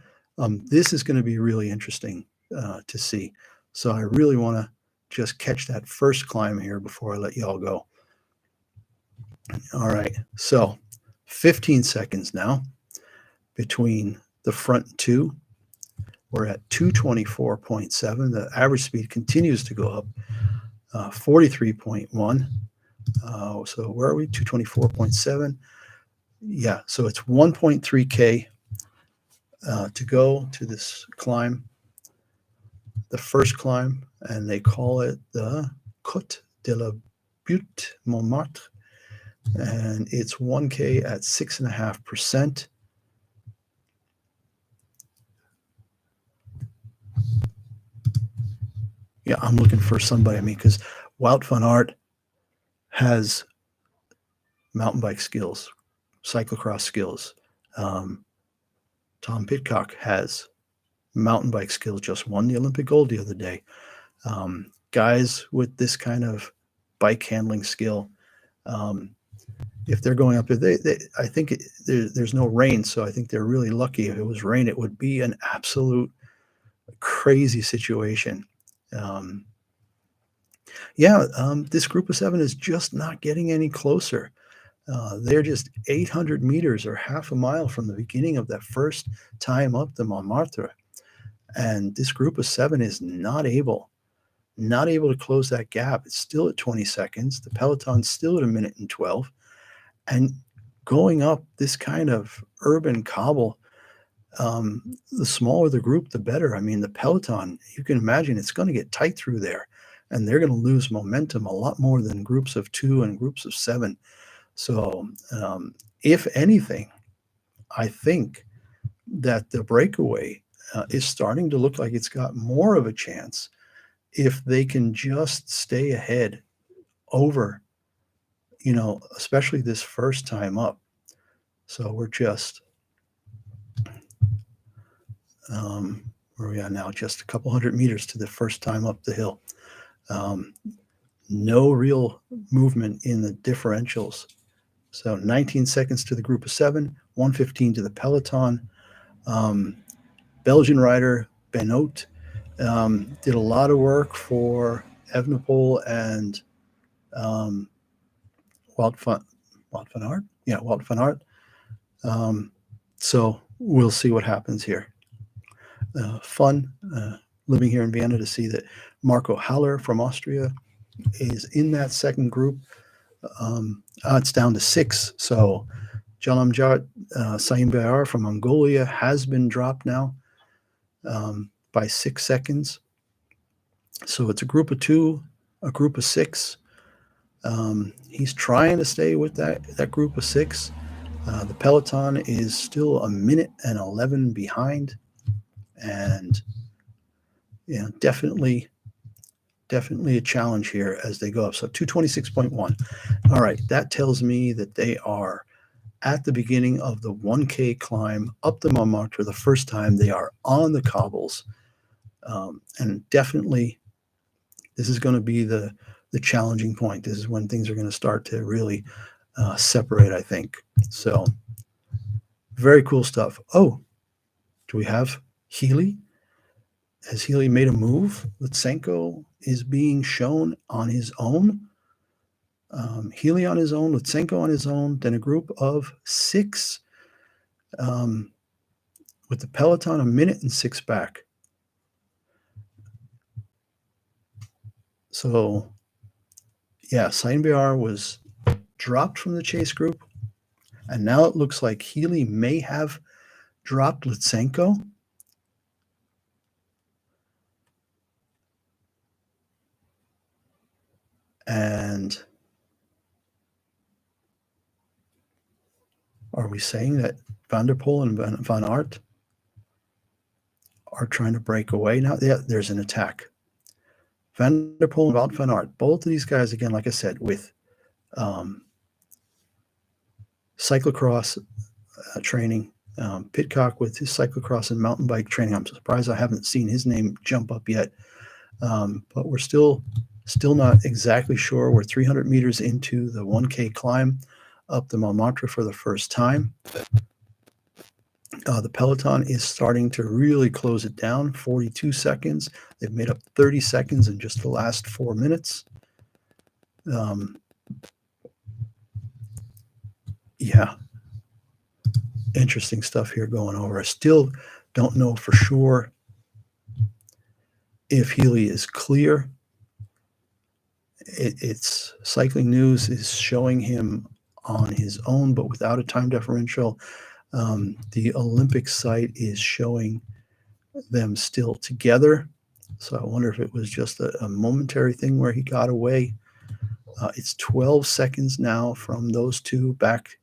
this is going to be really interesting to see. So I really want to just catch that first climb here before I let you all go. All right, so 15 seconds now between the front 2. We're at 224.7. The average speed continues to go up, 43.1. So where are we? 224.7. Yeah, so it's 1.3K to go to this climb, the first climb, and they call it the Côte de la Butte Montmartre, and it's 1K at 6.5%. Yeah, I'm looking for somebody, because Wout van Aert has mountain bike skills, cyclocross skills. Tom Pidcock has mountain bike skills, just won the Olympic gold the other day. Guys with this kind of bike handling skill, if they're going up there, I think there's no rain, so I think they're really lucky. If it was rain, it would be an absolute crazy situation. This group of 7 is just not getting any closer. They're just 800 meters or half a mile from the beginning of that first time up the Montmartre. And this group of 7 is not able to close that gap. It's still at 20 seconds. The Peloton's still at 1 minute and 12. And going up this kind of urban cobble, the smaller the group, the better. I mean, the Peloton, you can imagine it's going to get tight through there, and they're going to lose momentum a lot more than groups of 2 and groups of 7. So if anything, I think that the Breakaway is starting to look like it's got more of a chance if they can just stay ahead over, especially this first time up. So we're just, where are we at now? Just a couple hundred meters to the first time up the hill. No real movement in the differentials. So 19 seconds to the group of 7, 1:15 to the Peloton. Belgian rider Benoit Did a lot of work for Evenepoel and Wout van Aert. Yeah, Wout van Aert. So we'll see what happens here. Fun living here in Vienna to see that Marco Haller from Austria is in that second group. It's down to 6. So Jalamjat Saim Bayar from Mongolia has been dropped now by 6 seconds. So it's a group of 2, a group of 6. He's trying to stay with that group of 6. The Peloton is still 1:11 behind, and definitely a challenge here as they go up. So 226.1. All right, that tells me that they are at the beginning of the 1K climb up the Montmartre the first time. They are on the cobbles, and definitely this is going to be the challenging point. This is when things are going to start to really separate, I think. So very cool stuff. Oh, do we have Healy? Has Healy made a move? Lutsenko is being shown on his own. Healy on his own, Lutsenko on his own, then a group of 6 with the Peloton 1:06 back. So, yeah, Sainbiar was dropped from the chase group, and now it looks like Healy may have dropped Lutsenko. And are we saying that Van der Poel and Van Aert are trying to break away now? Yeah, there's an attack. Van der Poel and Wout van Aert, both of these guys, again, like I said, with cyclocross training. Pitcock with his cyclocross and mountain bike training. I'm surprised I haven't seen his name jump up yet. But we're still not exactly sure. We're 300 meters into the 1K climb up the Montmartre for the first time. The Peloton is starting to really close it down. 42 seconds. They've made up 30 seconds in just the last 4 minutes. Yeah. Interesting stuff here going over. I still don't know for sure if Healy is clear. It's Cycling News is showing him on his own, but without a time differential. The Olympic site is showing them still together. So I wonder if it was just a momentary thing where he got away. It's 12 seconds now from those two back.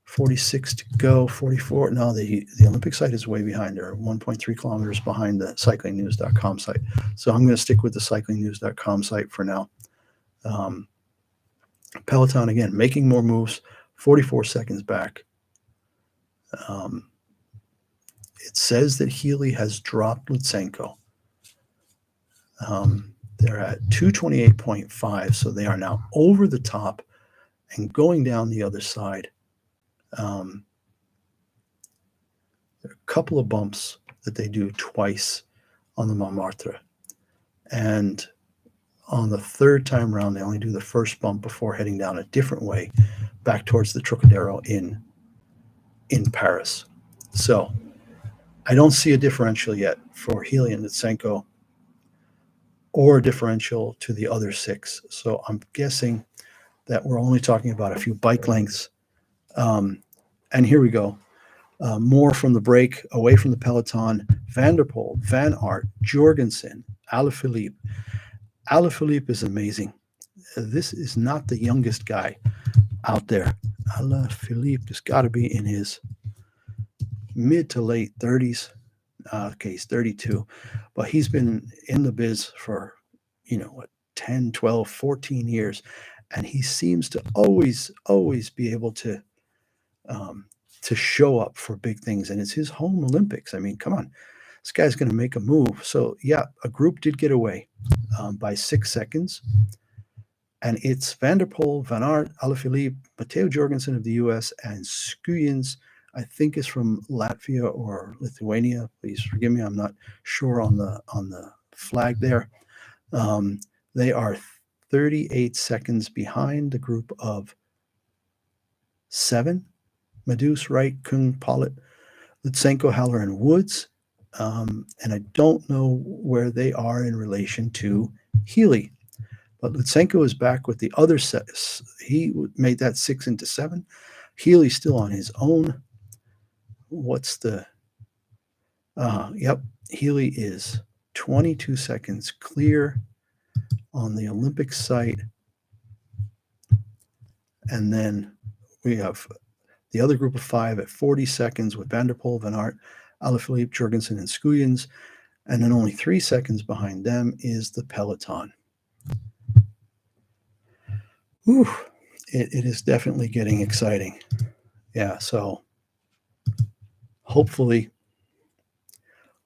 46 to go, 44. No, the Olympic site is way behind. They're 1.3 kilometers behind the cyclingnews.com site. So I'm going to stick with the cyclingnews.com site for now. Peloton, again, making more moves, 44 seconds back. It says that Healy has dropped Lutsenko. They're at 228.5, so they are now over the top and going down the other side. There are a couple of bumps that they do twice on the Montmartre. And on the third time around, they only do the first bump before heading down a different way back towards the Trocadero in Paris. So I don't see a differential yet for Healy and Lutsenko or a differential to the other 6. So I'm guessing that we're only talking about a few bike lengths. And here we go. More from the break, away from the Peloton. Van der Poel, Van Aert, Jorgensen, Alaphilippe. Alaphilippe is amazing. This is not the youngest guy out there. Alaphilippe has got to be in his mid to late 30s. Okay, he's 32. But he's been in the biz for, 10, 12, 14 years. And he seems to always be able to show up for big things. And it's his home Olympics. I mean, come on. This guy's going to make a move. So, yeah, a group did get away by 6 seconds. And it's Van der Poel, Van Aert, Alaphilippe, Matteo Jorgensen of the U.S., and Skuyens I think is from Latvia or Lithuania. Please forgive me, I'm not sure on the flag there. They are 38 seconds behind the group of 7: Medus, Wright, Kung, Pollitt, Lutsenko, Haller, and Woods. And I don't know where they are in relation to Healy. But Lutsenko is back with the other sets. He made that 6 into 7. Healy's still on his own. What's the... yep, Healy is 22 seconds clear on the Olympic site. And then we have the other group of 5 at 40 seconds with Van der Poel, Van Aert, Alaphilippe, Jorgensen, and Skuyens. And then only 3 seconds behind them is the Peloton. Whew, it is definitely getting exciting. Yeah, so hopefully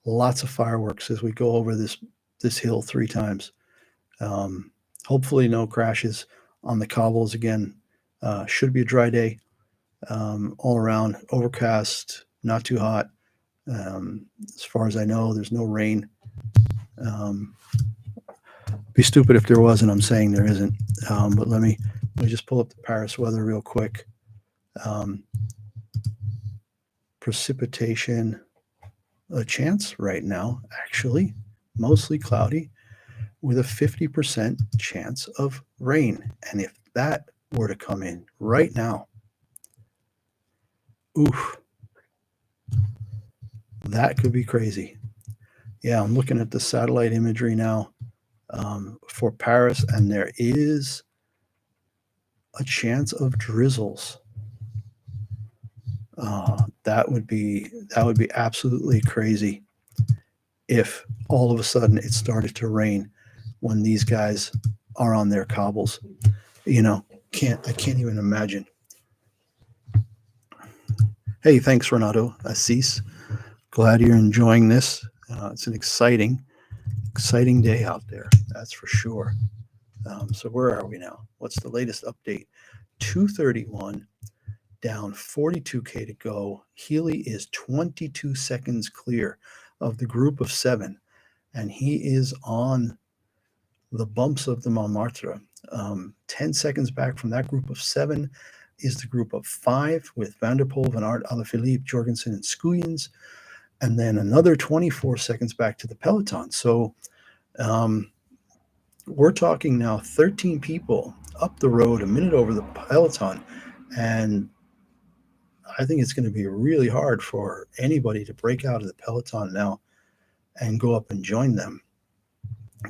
lots of fireworks as we go over this hill 3 times. Hopefully no crashes on the cobbles again. Should be a dry day all around, overcast, not too hot. As far as I know, there's no rain. Be stupid if there was, and I'm saying there isn't. But let me just pull up the Paris weather real quick. Precipitation, a chance right now, actually, mostly cloudy with a 50% chance of rain. And if that were to come in right now, oof, that could be crazy. Yeah, I'm looking at the satellite imagery now for Paris, and there is a chance of drizzles. That would be absolutely crazy if all of a sudden it started to rain when these guys are on their cobbles. You know, I can't even imagine. Hey, thanks, Renato Assis. Glad you're enjoying this. It's an exciting day out there, that's for sure. So where are we now? What's the latest update? 2:31, down 42K to go. Healy is 22 seconds clear of the group of 7, and he is on the bumps of the Montmartre. 10 seconds back from that group of 7 is the group of 5 with Van der Poel, Van Aert, Alaphilippe, Jorgensen, and Skuyens, and then another 24 seconds back to the Peloton. So we're talking now 13 people up the road, a minute over the Peloton, and I think it's going to be really hard for anybody to break out of the Peloton now and go up and join them.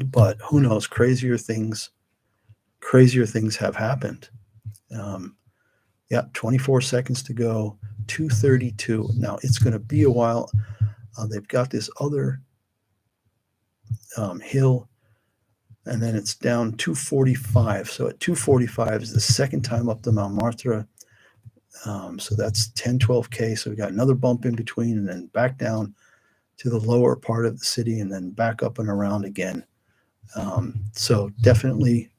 But who knows? Crazier things have happened. 24 seconds to go, 2:32. Now it's going to be a while. They've got this other hill, and then it's down 2:45. So at 2:45 is the second time up the Montmartre. So that's 10, 12K. So we got another bump in between, and then back down to the lower part of the city, and then back up and around again. So definitely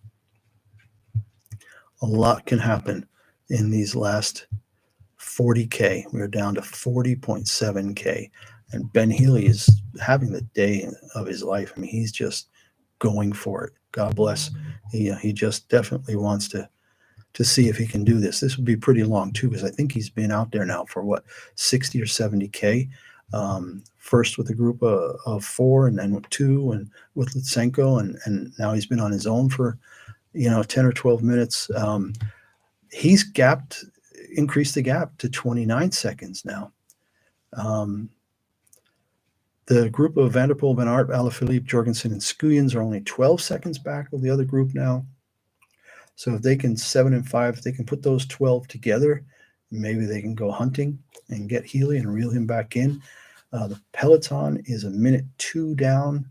a lot can happen in these last 40K. We're down to 40.7K. And Ben Healy is having the day of his life. I mean, he's just going for it. God bless. He just definitely wants to see if he can do this. This would be pretty long too, because I think he's been out there now for 60 or 70K. First with a group of 4, and then with 2, and with Lutsenko, and now he's been on his own for 10 or 12 minutes. He's increased the gap to 29 seconds now. The group of Van der Poel, Van Aert, Alaphilippe, Jorgensen, and Skuyens are only 12 seconds back of the other group now. So if they can 7 and 5, if they can put those 12 together, maybe they can go hunting and get Healy and reel him back in. The Peloton is a minute 2 down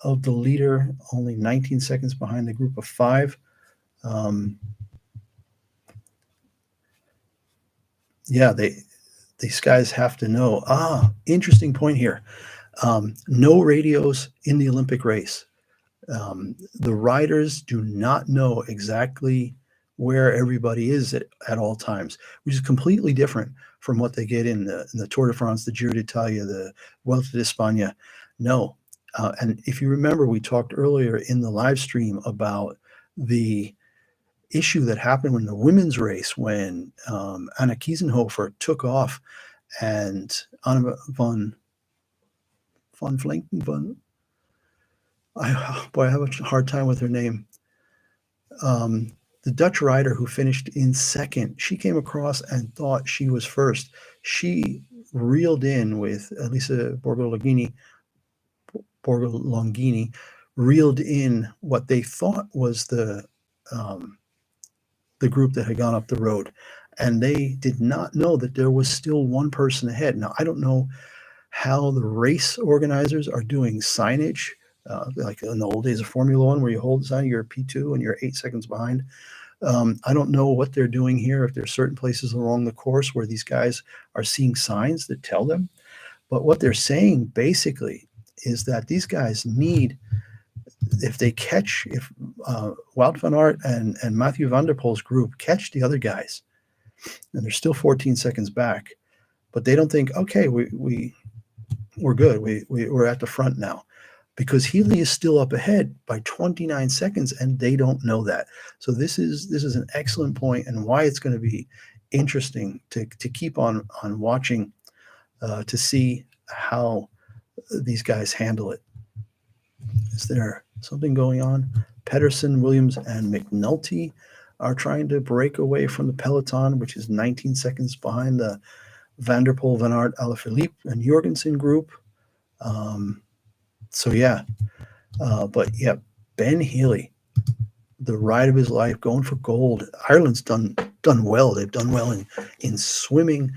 of the leader, only 19 seconds behind the group of 5. These guys have to know. Interesting point here. No radios in the Olympic race. The riders do not know exactly where everybody is at all times, which is completely different from what they get in the Tour de France, the Giro d'Italia, the Vuelta de España. No. And if you remember, we talked earlier in the live stream about the issue that happened in the women's race when Anna Kiesenhofer took off and Anna von Flanken, I have a hard time with her name. The Dutch rider who finished in second, she came across and thought she was first. She reeled in with Elisa Borgolongini, reeled in what they thought was the group that had gone up the road. And they did not know that there was still one person ahead. Now, I don't know how the race organizers are doing signage, like in the old days of Formula One, where you hold the sign, you're P2 and you're 8 seconds behind. I don't know what they're doing here, if there's certain places along the course where these guys are seeing signs that tell them. But what they're saying basically is that these guys need, if Wout van Aert and Mathieu van der Poel's group catch the other guys, and they're still 14 seconds back, but they don't think, okay, we're good. We're at the front now, because Healy is still up ahead by 29 seconds, and they don't know that. So this is an excellent point, and why it's going to be interesting to keep on watching to see how these guys handle it. Is there something going on? Pedersen, Williams, and McNulty are trying to break away from the Peloton, which is 19 seconds behind the Van der Poel, Van Aert, Alaphilippe, and Jorgensen group. But Ben Healy, the ride of his life, going for gold. Ireland's done well. They've done well in swimming.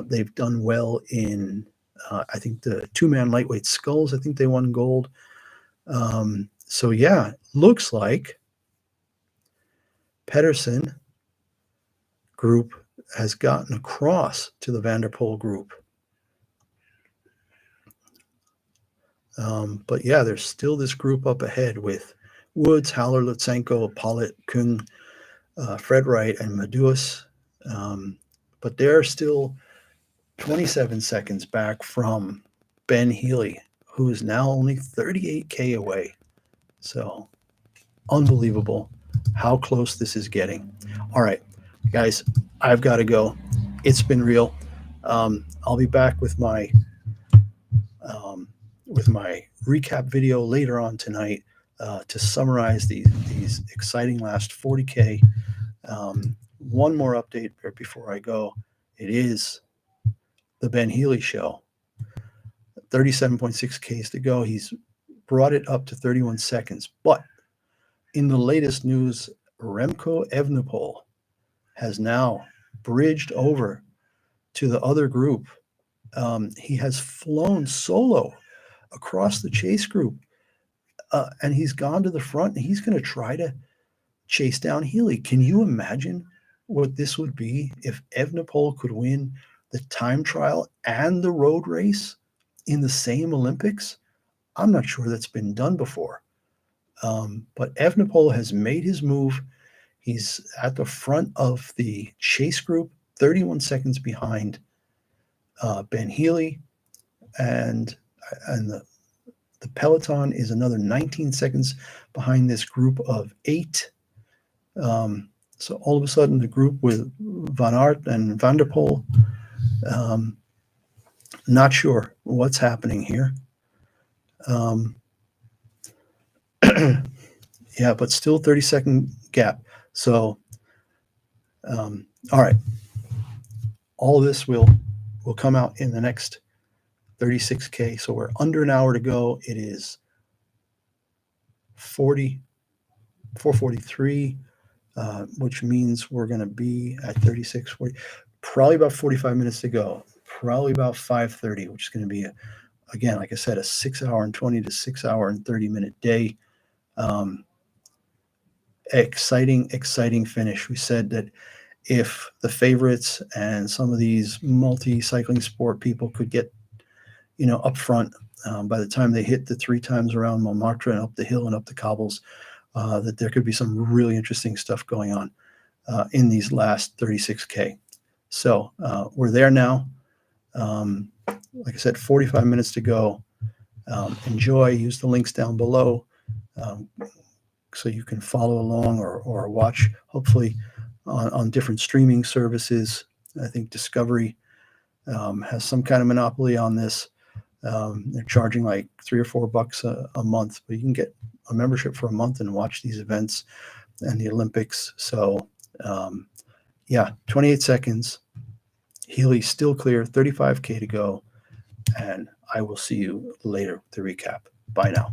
They've done well in, I think, the two-man lightweight sculls. I think they won gold. Looks like Pedersen group has gotten across to the Van der Poel group. There's still this group up ahead with Woods, Haller, Lutsenko, Pollitt, Kung, Fred Wright, and Maduis. But they're still 27 seconds back from Ben Healy, who is now only 38K away. So unbelievable how close this is getting. All right, guys, I've got to go. It's been real. I'll be back with my recap video later on tonight to summarize these exciting last 40K. One more update before I go. It is the Ben Healy show. 37.6 Ks to go. He's brought it up to 31 seconds. But in the latest news, Remco Evenepoel has now bridged over to the other group. He has flown solo across the chase group, and he's gone to the front, and he's going to try to chase down Healy. Can you imagine what this would be if Evenepoel could win the time trial and the road race in the same Olympics? I'm not sure that's been done before. But Evenepoel has made his move. He's at the front of the chase group, 31 seconds behind Ben Healy, and the Peloton is another 19 seconds behind this group of 8. So all of a sudden, the group with Van Aert and Van der Poel, not sure what's happening here. But still 30-second gap. So, all right. All this will come out in the next 36K. So we're under an hour to go. It is 4:43, which means we're going to be at 36:40. Probably about 45 minutes to go. Probably about 5:30, which is going to be, again, like I said, a 6 hour and 20 to 6 hour and 30-minute day. Exciting finish. We said that if the favorites and some of these multi-cycling sport people could get, up front by the time they hit the 3 times around Montmartre and up the hill and up the cobbles, that there could be some really interesting stuff going on. in these last 36K. So we're there now. Like I said, 45 minutes to go. Enjoy. Use the links down below so you can follow along or watch, hopefully, on different streaming services. I think Discovery has some kind of monopoly on this. They're charging like $3 or $4 a month, but you can get a membership for a month and watch these events and the Olympics. So, 28 seconds. Healy's still clear, 35K to go. And I will see you later to recap. Bye now.